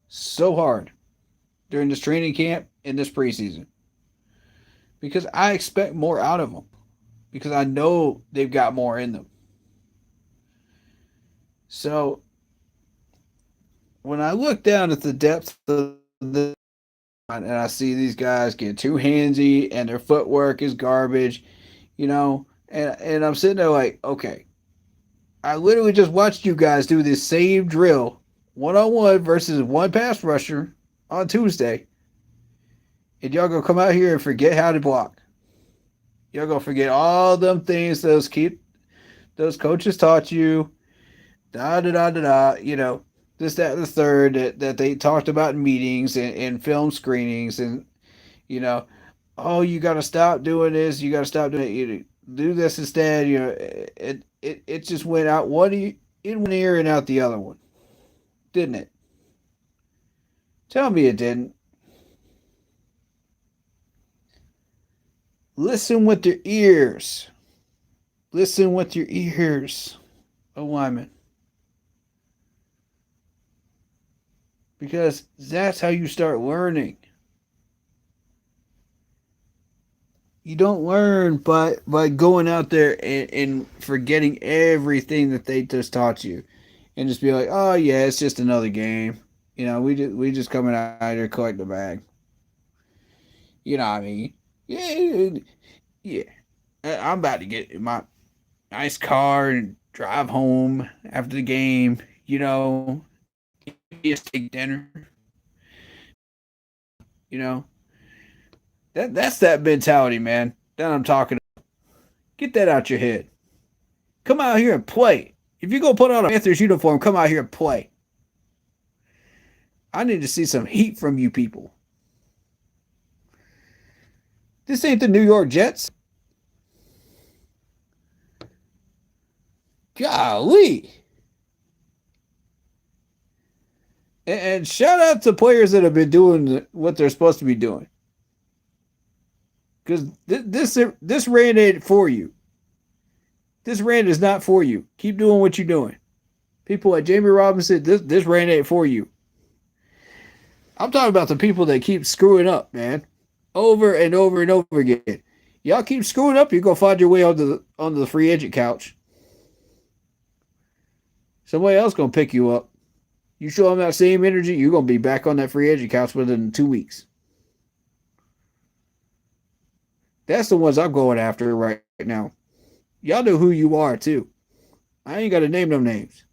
so hard during this training camp and this preseason. Because I expect more out of them. Because I know they've got more in them. So when I look down at the depth of the and I see these guys get too handsy and their footwork is garbage, and I'm sitting there like, okay, I literally just watched you guys do this same drill one on one versus one pass rusher on Tuesday. And y'all gonna come out here and forget how to block. Y'all gonna forget all them things those coaches taught you. Da da da da da. This, that, and the third that they talked about in meetings and film screenings and oh, you got to stop doing this. You got to stop doing it. Do this instead. It just went out in one ear and out the other one, didn't it? Tell me it didn't. Listen with your ears. Listen with your ears, oh Lyman. because that's how you start learning. You don't learn by going out there and forgetting everything that they just taught you, and just be like, oh yeah, it's just another game. We just coming out here to collect the bag. You know what I mean? Yeah, yeah. I'm about to get in my nice car and drive home after the game. Eat me a steak dinner. You know that's that mentality, man. That I'm talking about. Get that out your head. Come out here and play. If you go put on a Panthers uniform, come out here and play. I need to see some heat from you people. This ain't the New York Jets. Golly. And shout out to players that have been doing what they're supposed to be doing. Because this rant ain't for you. This rant is not for you. Keep doing what you're doing. People like Jamie Robinson, this rant ain't for you. I'm talking about the people that keep screwing up, man. Over and over and over again. Y'all keep screwing up, you're gonna find your way onto the free agent couch. Somebody else gonna pick you up. You show them that same energy, you're gonna be back on that free agent couch within 2 weeks. That's the ones I'm going after right now. Y'all know who you are too. I ain't gotta name them names.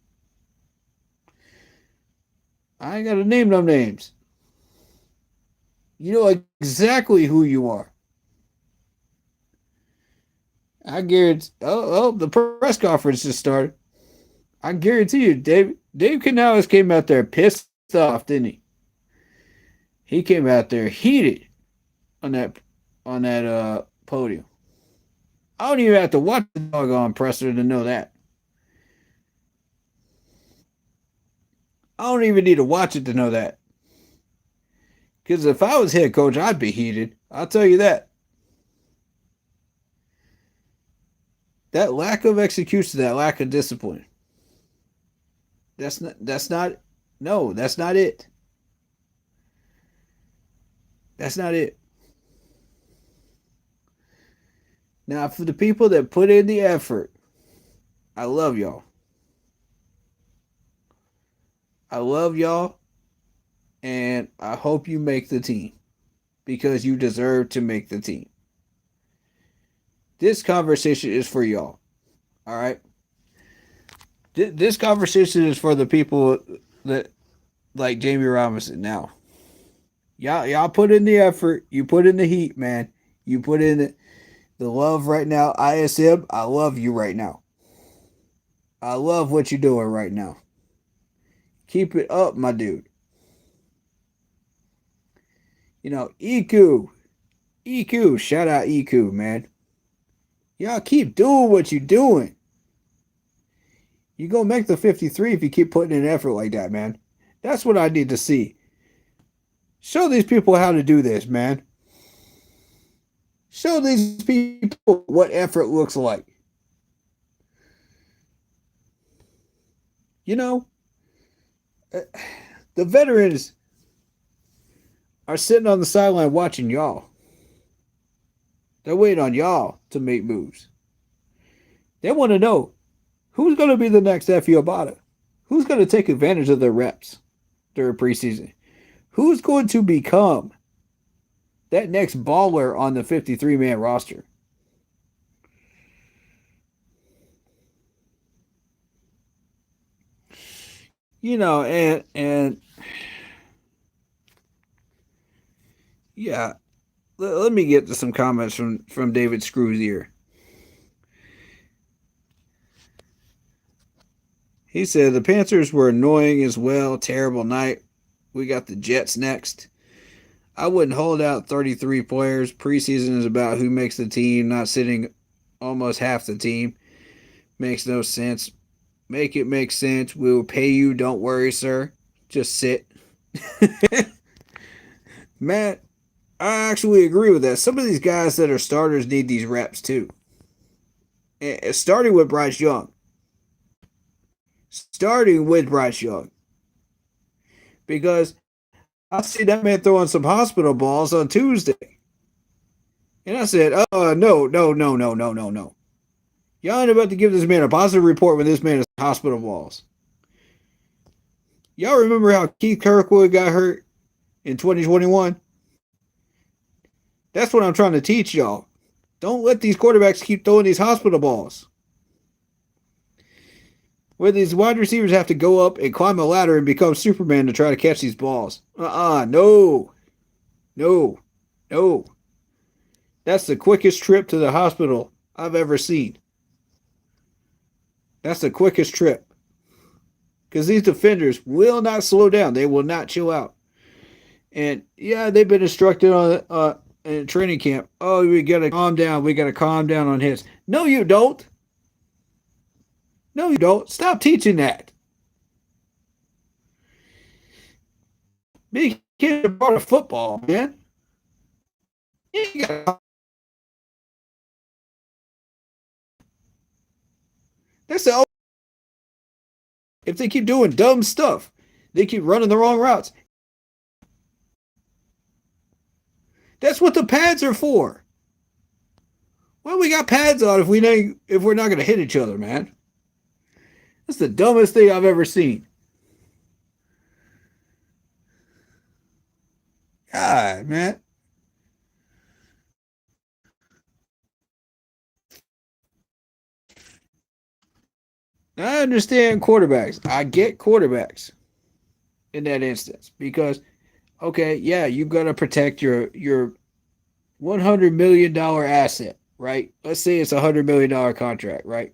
I ain't gotta name them names. You know exactly who you are. I guarantee. The press conference just started. I guarantee you, Dave Canales came out there pissed off, didn't he? He came out there heated on that podium. I don't even have to watch the doggone presser to know that. I don't even need to watch it to know that. Because if I was head coach, I'd be heated. I'll tell you that. That lack of execution, that lack of discipline. That's not no, that's not it. That's not it. Now for the people that put in the effort, I love y'all. I love y'all and I hope you make the team because you deserve to make the team. This conversation is for y'all. All right? This conversation is for the people that like Jamie Robinson now. Y'all put in the effort. You put in the heat, man. You put in the love right now. ISM, I love you right now. I love what you're doing right now. Keep it up, my dude. EQ, shout out EQ, man. Y'all keep doing what you're doing. You gonna make the 53 if you keep putting in effort like that, man. That's what I need to see. Show these people how to do this, man. Show these people what effort looks like. You know, the veterans are sitting on the sideline watching y'all. They're waiting on y'all to make moves. They want to know who's going to be the next Effie Obata? Who's going to take advantage of their reps during preseason? Who's going to become that next baller on the 53-man roster? And yeah, let me get to some comments from David Screws here. He said the Panthers were annoying as well. Terrible night. We got the Jets next. I wouldn't hold out 33 players. Preseason is about who makes the team, not sitting almost half the team. Makes no sense. Make it make sense. We will pay you. Don't worry, sir. Just sit. Matt, I actually agree with that. Some of these guys that are starters need these reps too. Starting with Bryce Young. because I see that man throwing some hospital balls on Tuesday. And I said, no, no, no, no, no, no, no. Y'all ain't about to give this man a positive report when this man is hospital balls. Y'all remember how Keith Kirkwood got hurt in 2021? That's what I'm trying to teach y'all. Don't let these quarterbacks keep throwing these hospital balls. Where these wide receivers have to go up and climb a ladder and become Superman to try to catch these balls. No. No. No. That's the quickest trip to the hospital I've ever seen. That's the quickest trip. Because these defenders will not slow down. They will not chill out. And yeah, they've been instructed on in training camp. Oh, we gotta calm down. We gotta calm down on hits. No, you don't. No, you don't. Stop teaching that. Big kid a part of football, man. That's the if they keep doing dumb stuff, they keep running the wrong routes. That's what the pads are for. Well, we got pads on if we're not gonna hit each other, man. That's the dumbest thing I've ever seen. God, man. I understand quarterbacks. I get quarterbacks in that instance because, okay, yeah, you've got to protect your $100 million asset, right? Let's say it's $100 million contract, right?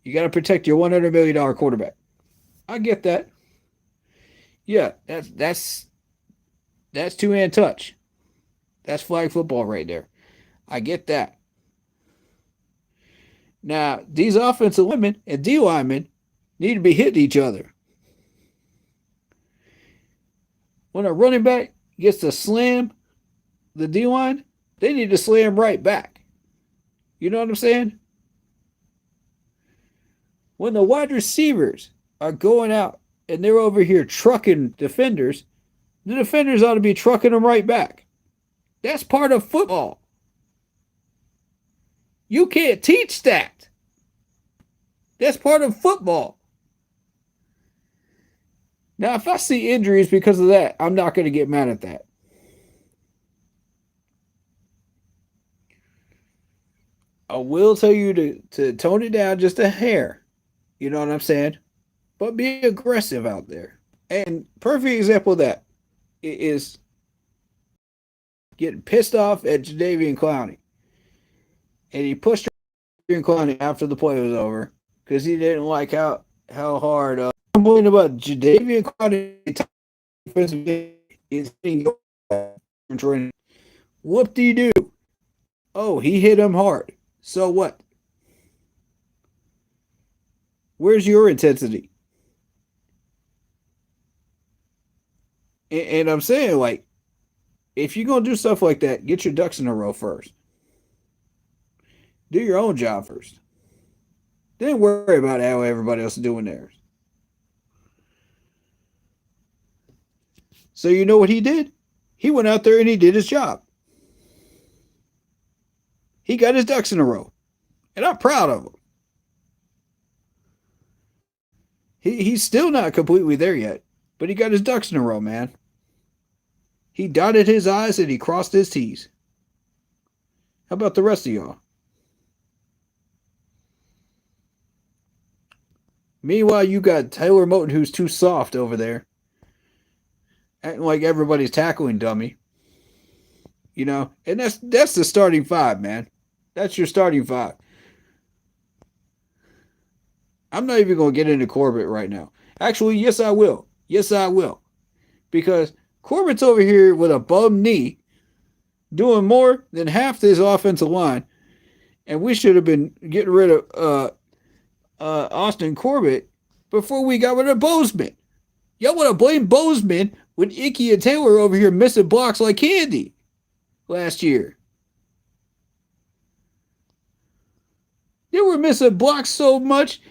You got to protect your $100 million quarterback. I get that. Yeah, that's two hand touch. That's flag football right there. I get that. Now, these offensive linemen and D linemen need to be hitting each other. When a running back gets to slam the D line, they need to slam right back. You know what I'm saying? When the wide receivers are going out and they're over here trucking defenders, the defenders ought to be trucking them right back. That's part of football. You can't teach that. That's part of football. Now, if I see injuries because of that, I'm not going to get mad at that. I will tell you to tone it down just a hair. You know what I'm saying? But be aggressive out there. And perfect example of that is getting pissed off at Jadeveon Clowney. And he pushed Jadeveon Clowney after the play was over because he didn't like how hard complaining about Jadeveon Clowney is hitting. Whoop-de-doo. Oh, he hit him hard. So what? Where's your intensity? And I'm saying, like, if you're going to do stuff like that, get your ducks in a row first. Do your own job first. Then worry about how everybody else is doing theirs. So you know what he did? He went out there and he did his job. He got his ducks in a row. And I'm proud of him. He's still not completely there yet, but he got his ducks in a row, man. He dotted his I's and he crossed his T's. How about the rest of y'all? Meanwhile, you got Taylor Moton, who's too soft over there, acting like everybody's tackling dummy. You know, and that's the starting five, man. That's your starting five. I'm not even going to get into Corbett right now. Actually, yes, I will. Yes, I will. Because Corbett's over here with a bum knee doing more than half this offensive line. And we should have been getting rid of Austin Corbett before we got rid of Bozeman. Y'all want to blame Bozeman when Icky and Taylor over here missing blocks like candy last year. They were missing blocks so much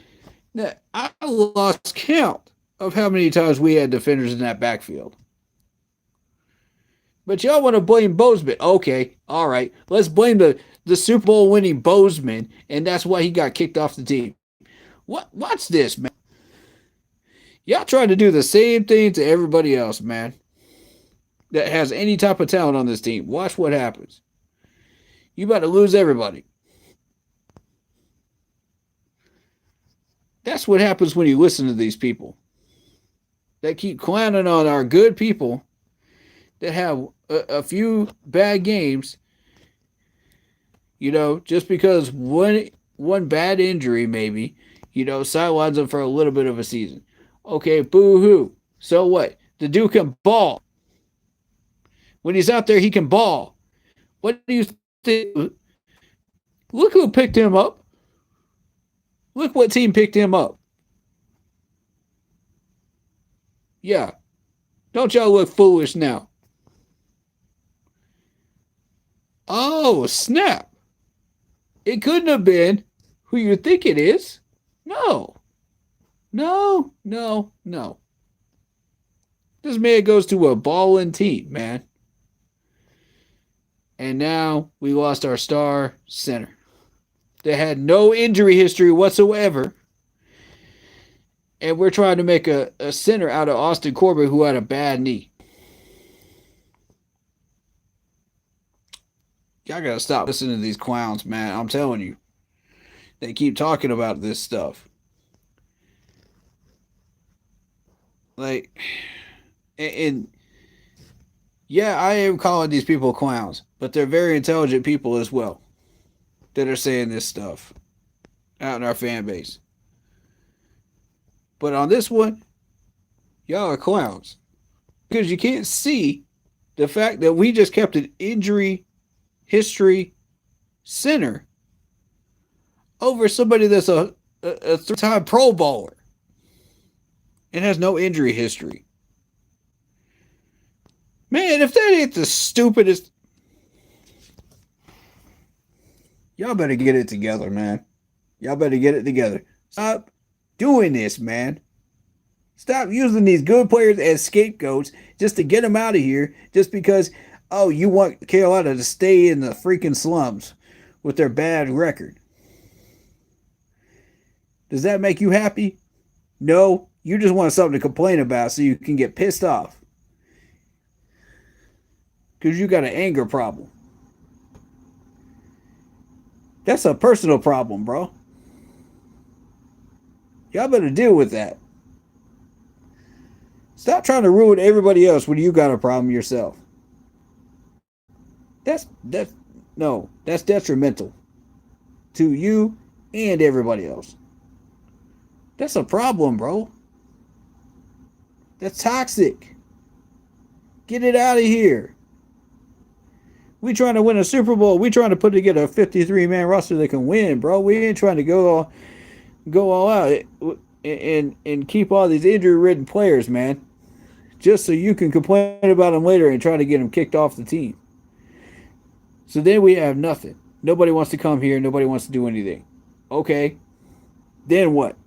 that I lost count of how many times we had defenders in that backfield. But y'all want to blame Bozeman. Okay, all right. Let's blame the Super Bowl winning Bozeman, and that's why he got kicked off the team. What's this, man? Y'all trying to do the same thing to everybody else, man, that has any type of talent on this team. Watch what happens. You about to lose everybody. That's what happens when you listen to these people that keep clowning on our good people that have a few bad games, just because one bad injury maybe, sidelines them for a little bit of a season. Okay, boo-hoo. So what? The dude can ball. When he's out there, he can ball. What do you think? Look who picked him up. Look what team picked him up. Yeah. Don't y'all look foolish now. Oh, snap. It couldn't have been who you think it is. No. No. This man goes to a balling team, man. And now we lost our star center. They had no injury history whatsoever. And we're trying to make a center out of Austin Corbett who had a bad knee. Y'all gotta stop listening to these clowns, man. I'm telling you. They keep talking about this stuff. Like, and yeah, I am calling these people clowns, but they're very intelligent people as well that are saying this stuff out in our fan base. But on this one, y'all are clowns. Because you can't see the fact that we just kept an injury history center over somebody that's a three-time Pro Bowler and has no injury history. Man, if that ain't the stupidest... Y'all better get it together, man. Y'all better get it together. Stop doing this, man. Stop using these good players as scapegoats just to get them out of here just because, you want Carolina to stay in the freaking slums with their bad record. Does that make you happy? No, you just want something to complain about so you can get pissed off. Because you got an anger problem. That's a personal problem, bro. Y'all better deal with that. Stop trying to ruin everybody else when you got a problem yourself. That's detrimental to you and everybody else. That's a problem, bro. That's toxic. Get it out of here. We trying to win a Super Bowl. We trying to put together a 53-man roster that can win, bro. We ain't trying to go all out and keep all these injury-ridden players, man, just so you can complain about them later and try to get them kicked off the team. So then we have nothing. Nobody wants to come here. Nobody wants to do anything. Okay. Then what?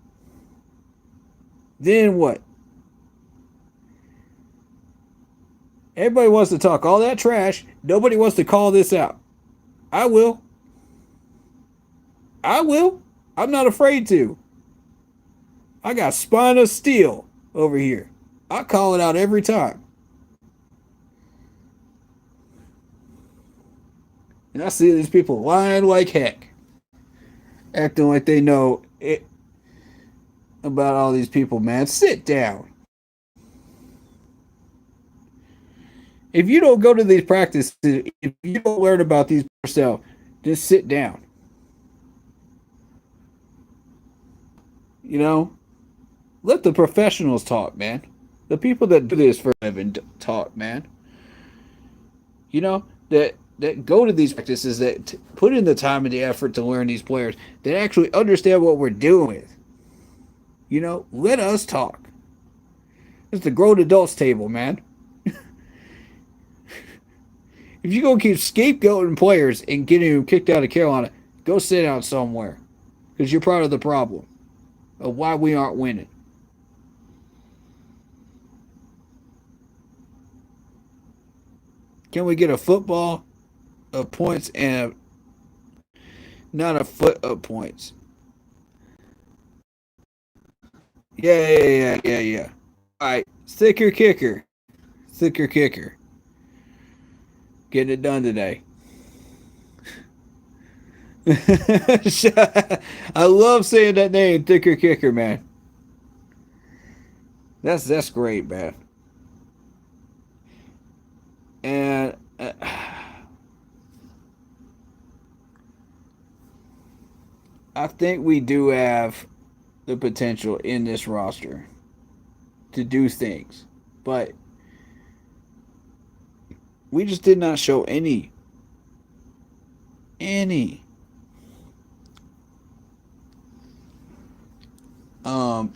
Everybody wants to talk all that trash. Nobody wants to call this out. I will. I'm not afraid to. I got spine of steel over here. I call it out every time. And I see these people lying like heck. Acting like they know it about all these people, man. Sit down. If you don't go to these practices, if you don't learn about these yourself, just sit down. Let the professionals talk, man. The people that do this for a living talk, man. That go to these practices, that put in the time and the effort to learn these players, that actually understand what we're doing with. Let us talk. It's the grown adults table, man. If you're going to keep scapegoating players and getting them kicked out of Carolina, go sit down somewhere. Because you're part of the problem of why we aren't winning. Can we get a football of points and not a foot of points? Yeah. All right, thicker kicker. Thicker kicker. Getting it done today. I love saying that name, thicker kicker, man. That's great, man. And I think we do have the potential in this roster to do things, but we just did not show any um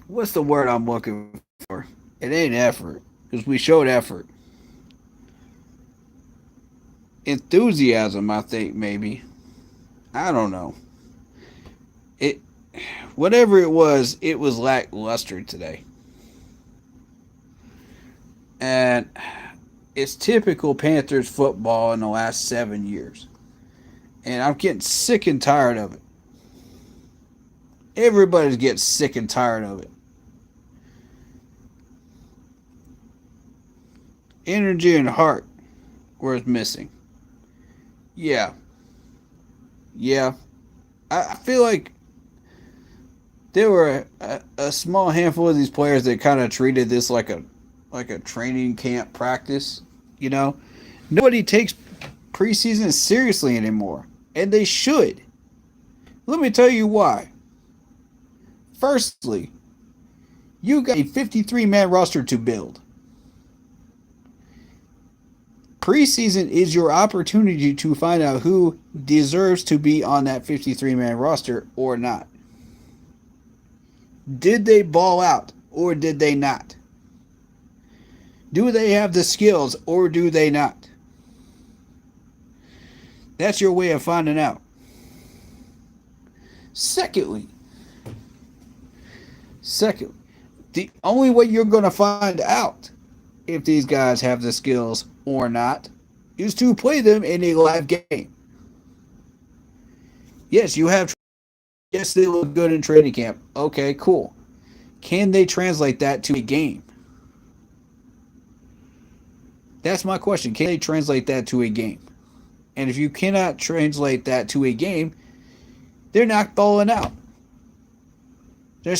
what's the word I'm looking for? It ain't effort because we showed effort. Enthusiasm, I think maybe. I don't know. It whatever it was lackluster today. And it's typical Panthers football in the last 7 years. And I'm getting sick and tired of it. Everybody's getting sick and tired of it. Energy and heart was missing. Yeah. Yeah. I feel like there were a small handful of these players that kind of treated this like a training camp practice. You know, nobody takes preseason seriously anymore, and they should. Let me tell you why. Firstly, you got a 53-man roster to build. Preseason is your opportunity to find out who deserves to be on that 53-man roster or not. Did they ball out or did they not? Do they have the skills or do they not? That's your way of finding out. Secondly, the only way you're going to find out if these guys have the skills or not is to play them in a live game. Yes, yes, they look good in training camp. Okay, cool. Can they translate that to a game? That's my question. Can they translate that to a game? And if you cannot translate that to a game, they're not balling out. They're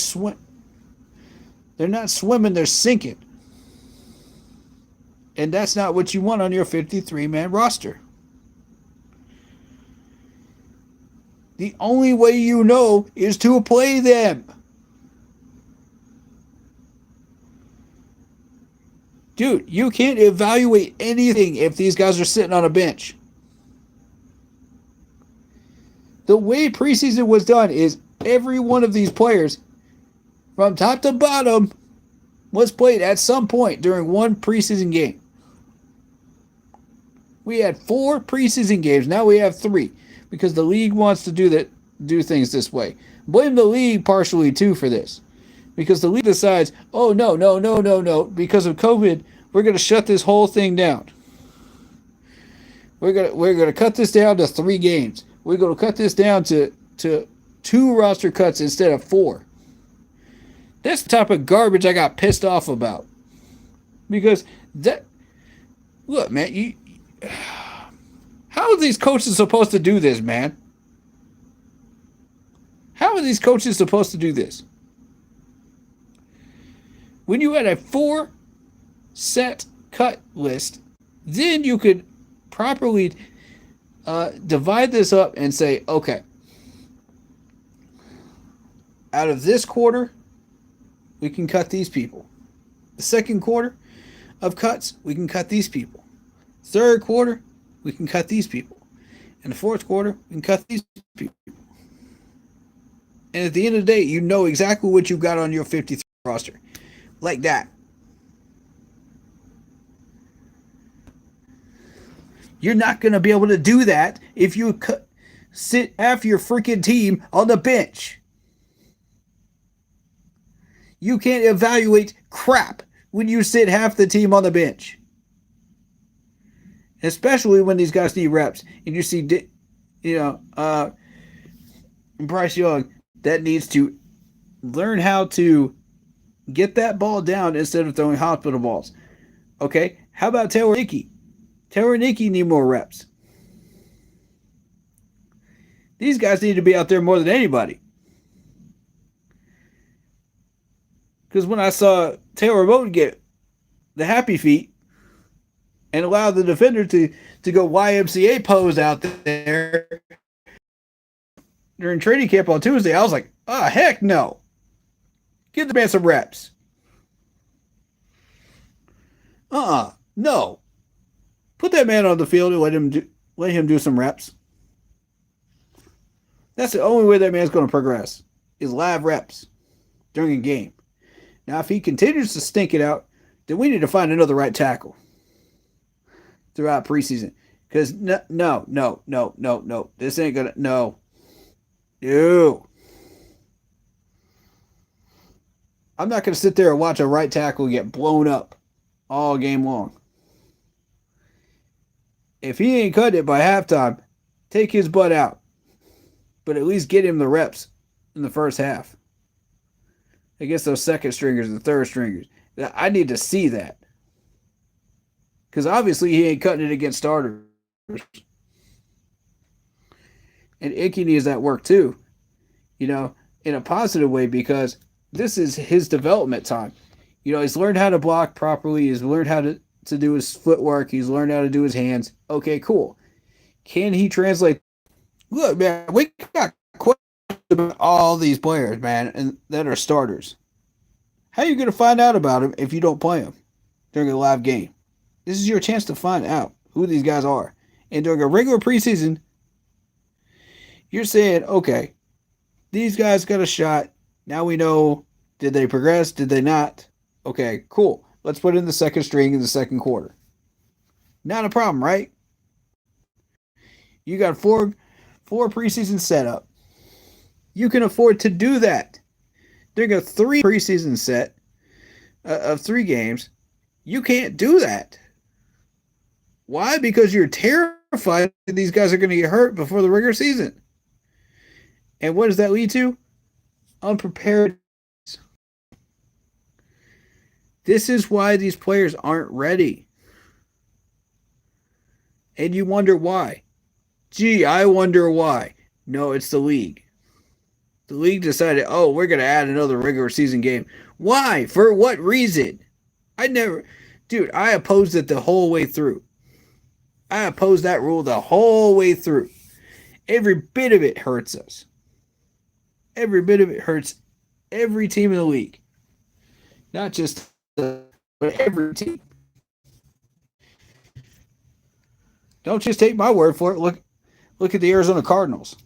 not swimming, they're sinking. And that's not what you want on your 53-man roster. The only way you know is to play them. Dude, you can't evaluate anything if these guys are sitting on a bench. The way preseason was done is every one of these players, from top to bottom, was played at some point during one preseason game. We had 4 preseason games. Now we have 3 because the league wants to do things this way. Blame the league partially too for this, because the league decides, oh no, because of COVID, we're going to shut this whole thing down. We're going to cut this down to 3 games. We're going to cut this down to 2 roster cuts instead of 4. That's the type of garbage I got pissed off about. Because look, man, how are these coaches supposed to do this, man? How are these coaches supposed to do this? When you had a 4 set cut list, then you could properly divide this up and say, okay, out of this quarter, we can cut these people. The second quarter of cuts, we can cut these people. Third quarter, we can cut these people. And the fourth quarter, we can cut these people. And at the end of the day, you know exactly what you got on your 53 roster. Like that. You're not going to be able to do that if you sit half your freaking team on the bench. You can't evaluate crap when you sit half the team on the bench. especially when these guys need reps. And you see, you know, Bryce Young that needs to learn how to get that ball down instead of throwing hospital balls. Okay, how about Taylor Nicky? Taylor Nicky need more reps. These guys need to be out there more than anybody. Because when I saw Taylor Moton get the happy feet and allow the defender to go YMCA pose out there during training camp on Tuesday, I was like, oh, heck no. Give the man some reps. No. Put that man on the field and let him do some reps. That's the only way that man's going to progress is live reps during a game. Now, if he continues to stink it out, then we need to find another right tackle throughout preseason. Because no. This ain't going to, no. I'm not going to sit there and watch a right tackle get blown up all game long. If he ain't cutting it by halftime, take his butt out. But at least get him the reps in the first half against those second stringers and third stringers. I need to see that. Because obviously he ain't cutting it against starters. And Icky needs that work too. You know, in a positive way because this is his development time. You know, he's learned how to block properly. He's learned how to do his footwork. He's learned how to do his hands. Okay, cool. Can he translate? Look, man, we got questions about all these players, man, and that are starters. How are you going to find out about them if you don't play them during a live game? This is your chance to find out who these guys are. And during a regular preseason, you're saying, okay, these guys got a shot. Now we know, did they progress? Did they not? Okay, cool. Let's put in the second string in the second quarter. Not a problem, right? You got four preseason setup. You can afford to do that. During a 3 preseason set of 3 games, you can't do that. Why? Because you're terrified that these guys are going to get hurt before the regular season. And what does that lead to? Unprepared. This is why these players aren't ready. And you wonder why. Gee, I wonder why. No, it's the league. The league decided, oh, we're going to add another regular season game. Why? For what reason? Dude, I opposed it the whole way through. I opposed that rule the whole way through. Every bit of it hurts us. Every bit of it hurts every team in the league. Not just but every team. Don't just take my word for it. Look at the Arizona Cardinals.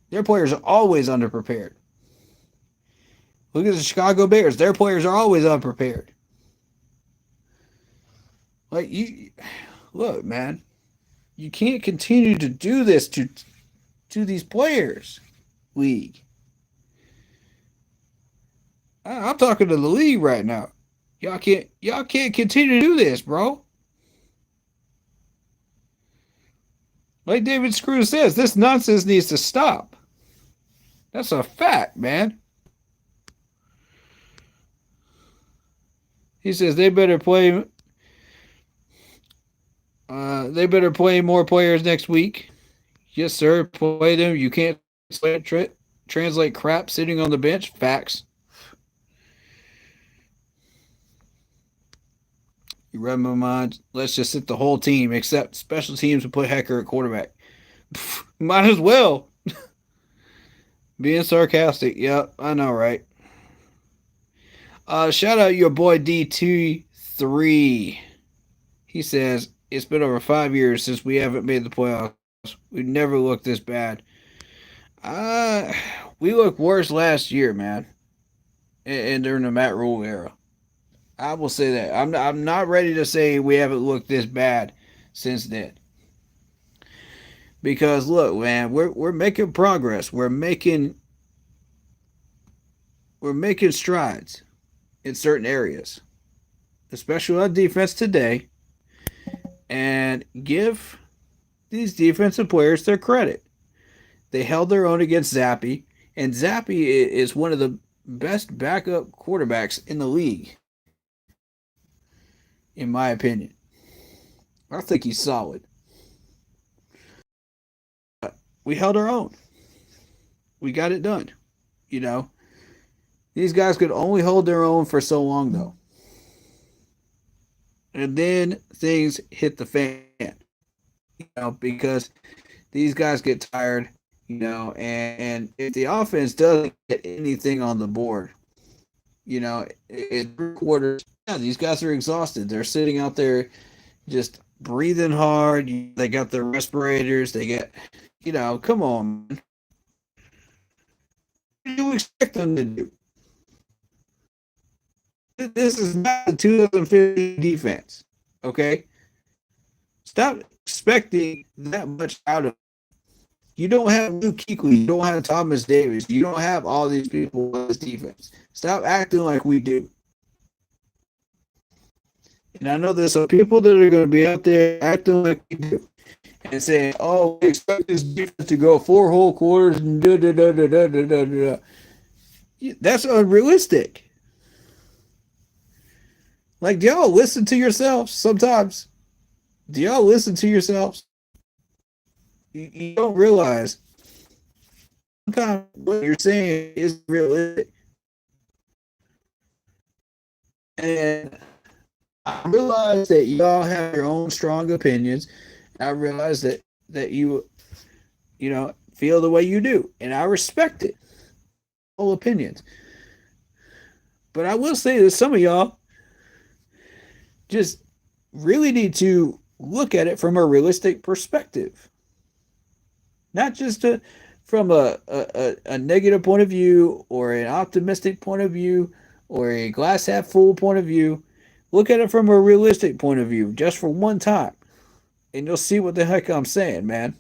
Their players are always underprepared. Look at the Chicago Bears. Their players are always unprepared. Look, man, you can't continue to do this to these players, league. I'm talking to the league right now. Y'all can't continue to do this, bro. Like David Screw says, this nonsense needs to stop. That's a fact, man. He says they better play. They better play more players next week. Yes, sir. Play them. You can't translate crap sitting on the bench. Facts. You read my mind. Let's just sit the whole team, except special teams, and put Hecker at quarterback. Might as well. Being sarcastic. Yep, I know, right? Shout out your boy DT3. He says, it's been over 5 years since we haven't made the playoffs. We never looked this bad. We looked worse last year, man. And during the Matt Rule era. I will say that. I'm not ready to say we haven't looked this bad since then. Because look, man, we're making progress. We're making strides in certain areas. Especially on defense today. and give these defensive players their credit. They held their own against Zappy, and Zappy is one of the best backup quarterbacks in the league, in my opinion. I think he's solid. We held our own. We got it done. You know, these guys could only hold their own for so long, though. And then things hit the fan, because these guys get tired, and if the offense doesn't get anything on the board, in 3 quarters, yeah, these guys are exhausted. They're sitting out there just breathing hard. They got their respirators. They get, come on, man. What do you expect them to do? This is not the 2015 defense, okay? Stop expecting that much out of. You don't have Luke Kuechly. You don't have Thomas Davis. You don't have all these people on this defense. Stop acting like we do. And I know there's some people that are going to be out there acting like we do and saying, "Oh, we expect this defense to go 4 whole quarters and da da da da da da da." That's unrealistic. Like, do y'all listen to yourselves sometimes? Do y'all listen to yourselves? You don't realize sometimes what you're saying is realistic. And I realize that y'all have your own strong opinions. I realize that you feel the way you do, and I respect it. All opinions. But I will say that some of y'all just really need to look at it from a realistic perspective. Not just from a negative point of view or an optimistic point of view or a glass half full point of view. Look at it from a realistic point of view just for one time. And you'll see what the heck I'm saying, man.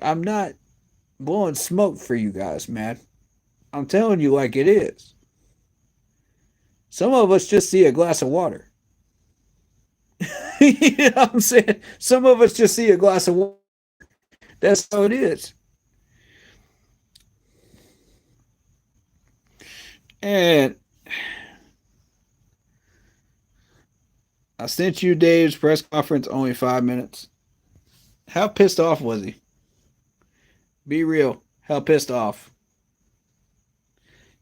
I'm not blowing smoke for you guys, man. I'm telling you like it is. Some of us just see a glass of water. You know what I'm saying? Some of us just see a glass of water. That's how it is. And I sent you Dave's press conference, only 5 minutes. How pissed off was he? Be real. How pissed off?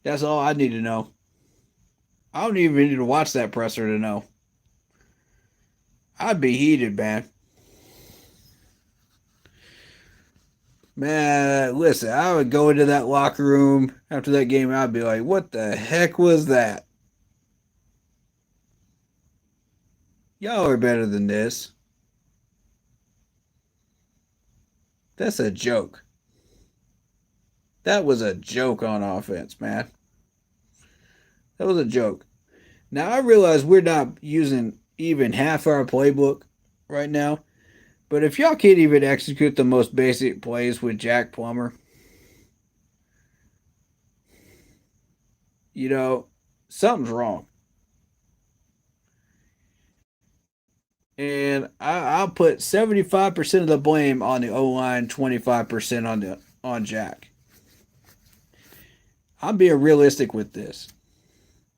That's all I need to know. I don't even need to watch that presser to know. I'd be heated, man. Man, listen, I would go into that locker room after that game. I'd be like, what the heck was that? Y'all are better than this. That's a joke. That was a joke on offense, man. That was a joke. Now, I realize we're not using even half our playbook right now, but if y'all can't even execute the most basic plays with Jack Plummer, something's wrong. And I'll put 75% of the blame on the O line, 25% on Jack. I'm being realistic with this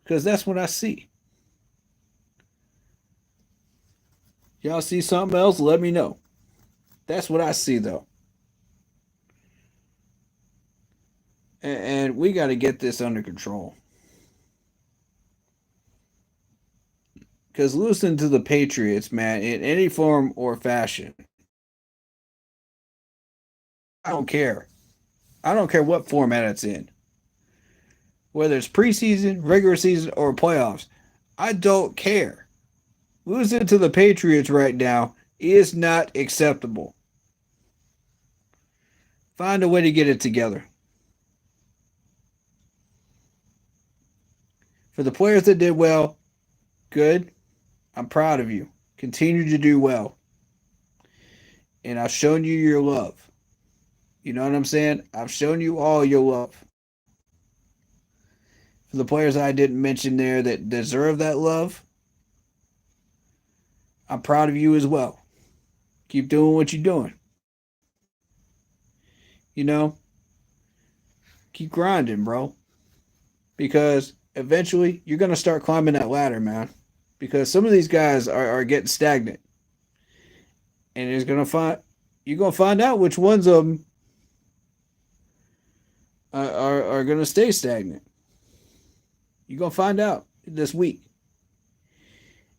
because that's what I see. Y'all see something else? Let me know. That's what I see, though. And we got to get this under control. Because losing to the Patriots, man, in any form or fashion, I don't care. I don't care what format it's in. Whether it's preseason, regular season, or playoffs, I don't care. Losing to the Patriots right now is not acceptable. Find a way to get it together. For the players that did well, good. I'm proud of you. Continue to do well. And I've shown you your love. You know what I'm saying? I've shown you all your love. For the players I didn't mention there that deserve that love, I'm proud of you as well. Keep doing what you're doing. You know, keep grinding, bro. Because eventually you're going to start climbing that ladder, man. Because some of these guys are getting stagnant. And you're going to find out which ones of them are going to stay stagnant. You're going to find out this week.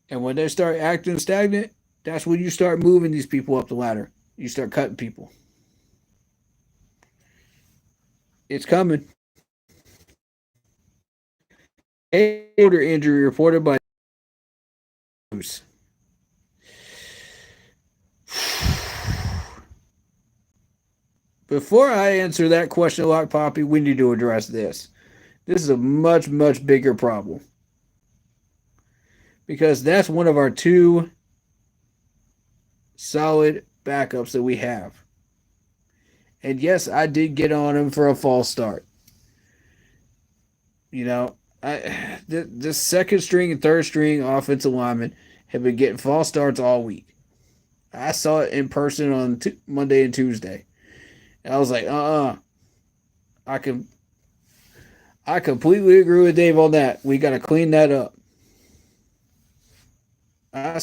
And when they start acting stagnant, that's when you start moving these people up the ladder. You start cutting people. It's coming. Shoulder injury reported by news. Before I answer that question, Lock Poppy, we need to address this. This is a much, much bigger problem. Because that's one of our two solid backups that we have. And yes, I did get on him for a false start. You know, the second string and third string offensive linemen have been getting false starts all week. I saw it in person on Monday and Tuesday. And I was like, I completely agree with Dave on that. We got to clean that up. I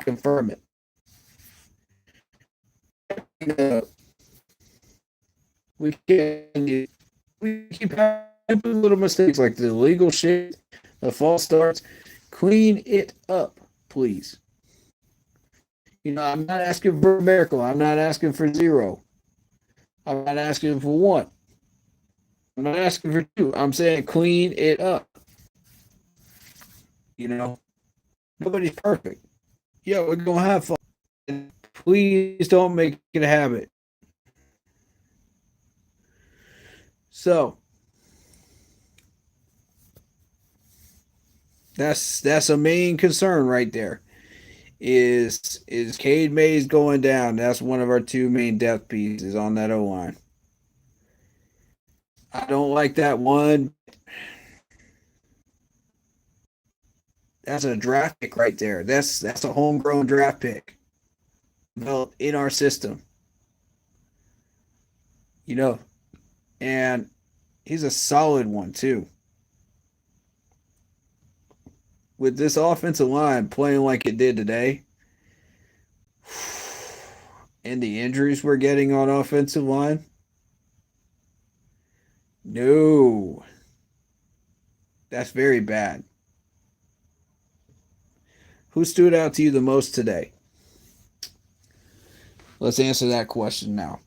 confirm it. We keep having little mistakes like the illegal shit, the false starts. Clean it up, please. You know, I'm not asking for a miracle. I'm not asking for 0. I'm not asking for 1. I'm not asking for 2. I'm saying clean it up. You know, nobody's perfect. Yeah, we're going to have fun. And please don't make it a habit. So, that's a main concern right there. Is Cade Mays going down? That's one of our two main depth pieces on that O line. I don't like that one. That's a draft pick right there. That's a homegrown draft pick developed in our system. You know, and he's a solid one too. With this offensive line playing like it did today, and the injuries we're getting on offensive line, no, that's very bad. Who stood out to you the most today? Let's answer that question now.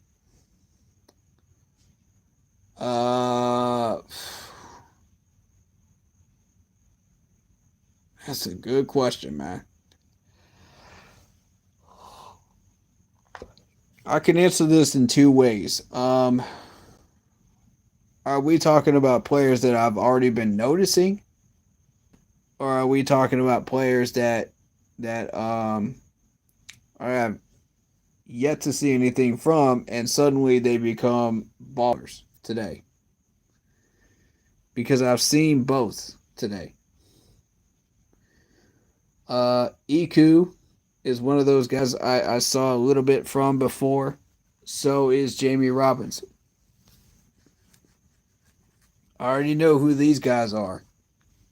That's a good question, man. I can answer this in two ways. Are we talking about players that I've already been noticing, or are we talking about players that I have yet to see anything from, and suddenly they become ballers today? Because I've seen both today. Iku is one of those guys I saw a little bit from before. So is Jamie Robinson. I already know who these guys are.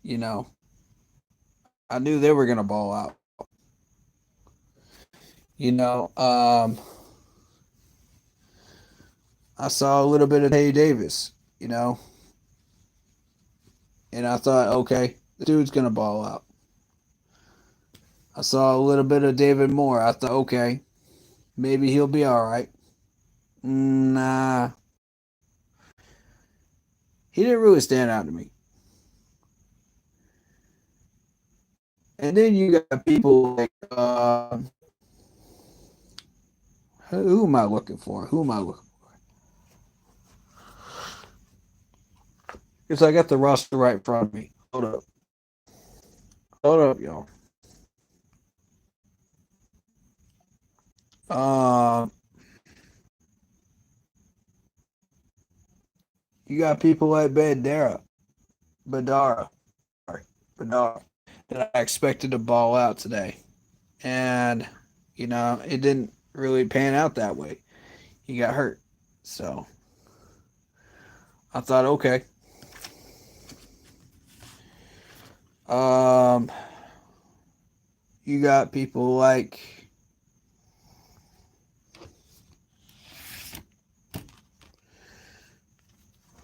You know, I knew they were going to ball out. You know, I saw a little bit of Tay Davis, you know, and I thought, okay, the dude's going to ball out. I saw a little bit of David Moore. I thought, okay, maybe he'll be all right. Nah. He didn't really stand out to me. And then you got people like, who am I looking for? Because I got the roster right in front of me. Hold up, y'all. You got people like Badara, that I expected to ball out today. and it didn't really pan out that way. He got hurt, so I thought, okay, um, you got people like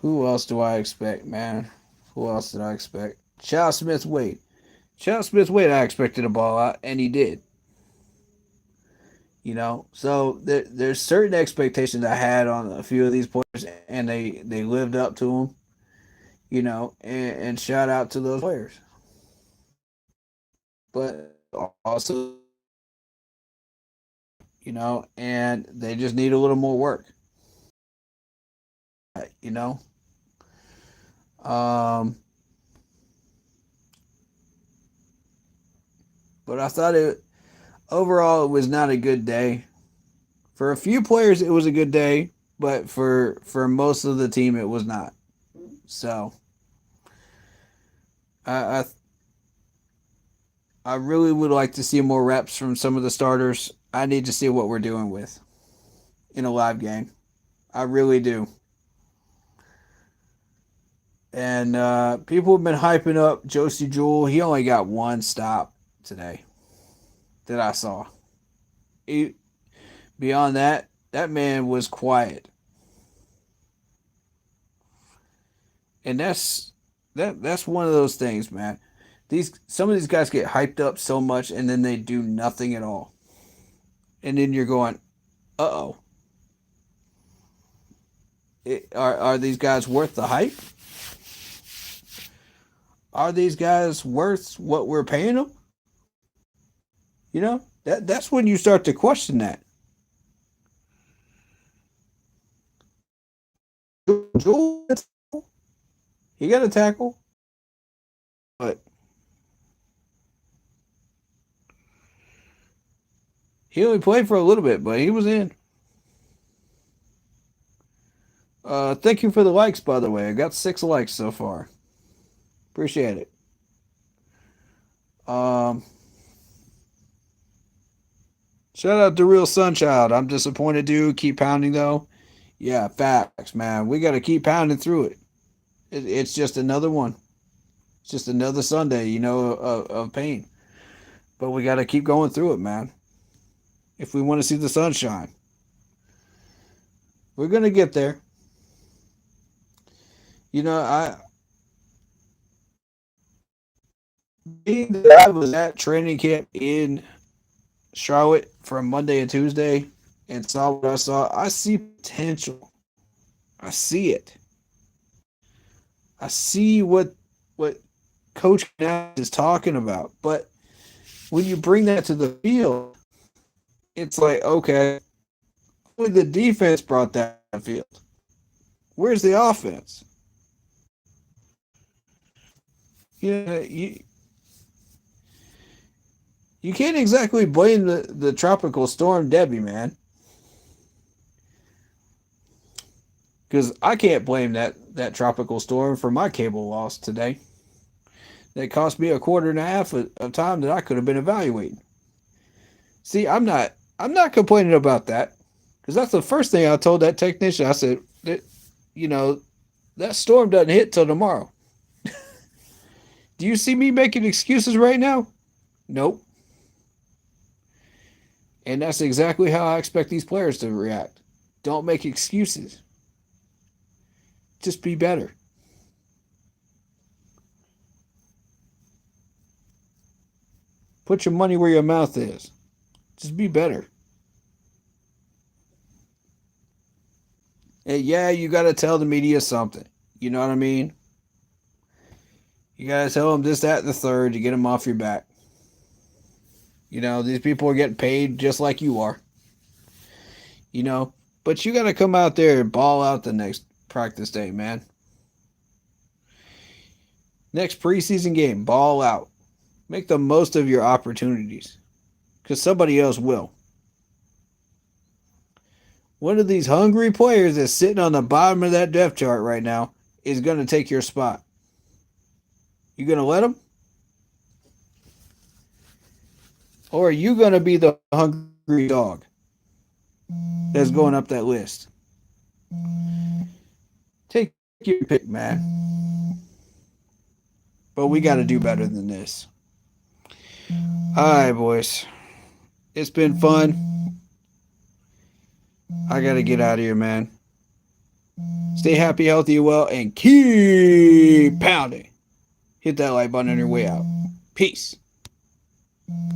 who else do I expect, man? Who else did I expect? Charles Smith Wade. Charles Smith Wade, I expected a ball out, and he did. So there's certain expectations I had on a few of these players, and they lived up to them. And shout out to those players. But also, and they just need a little more work. You know, um, but I thought it overall it was not a good day. For a few players, it was a good day, but for most of the team, it was not. So I I, I really would like to see more reps from some of the starters. I need to see what we're doing with in a live game. I really do. And people have been hyping up Josie Jewell. He only got one stop today that I saw. He, beyond that, that man was quiet, and that's one of those things, man. These some of these guys get hyped up so much, and then they do nothing at all, and then you're going, "Uh oh, are these guys worth the hype? Are these guys worth what we're paying them?" That's when you start to question that. Jewell, he got a tackle, but he only played for a little bit, but he was in. Thank you for the likes, by the way. I got 6 likes so far. Appreciate it. Um, Shout out to Real Sunchild. I'm disappointed, dude. Keep pounding though. Yeah, facts, man. We got to keep pounding through it. It's just another one. It's just another Sunday, of pain. But we got to keep going through it, man. If we want to see the sunshine, we're gonna get there. I being that I was at training camp in Charlotte from Monday and Tuesday and saw what I saw. I see potential. I see it. I see what Coach Knapp is talking about. But when you bring that to the field, it's like, okay, only the defense brought that to the field. Where's the offense? You you can't exactly blame the tropical storm Debbie, man. Because I can't blame that tropical storm for my cable loss today. That cost me a quarter and a half of time that I could have been evaluating. See, I'm not complaining about that because that's the first thing I told that technician. I said that you know that storm doesn't hit till tomorrow. Do you see me making excuses right now? Nope. And that's exactly how I expect these players to react. Don't make excuses. Just be better. Put your money where your mouth is. Just be better. And yeah, you got to tell the media something. You know what I mean? You got to tell them this, that, and the third to get them off your back. These people are getting paid just like you are. You know, but you got to come out there and ball out the next practice day, man. Next preseason game, ball out. Make the most of your opportunities because somebody else will. One of these hungry players that's sitting on the bottom of that depth chart right now is going to take your spot. You going to let him? Or are you going to be the hungry dog that's going up that list? Take your pick, man. But we got to do better than this. All right, boys. It's been fun. I got to get out of here, man. Stay happy, healthy, well, and keep pounding. Hit that like button on your way out. Peace.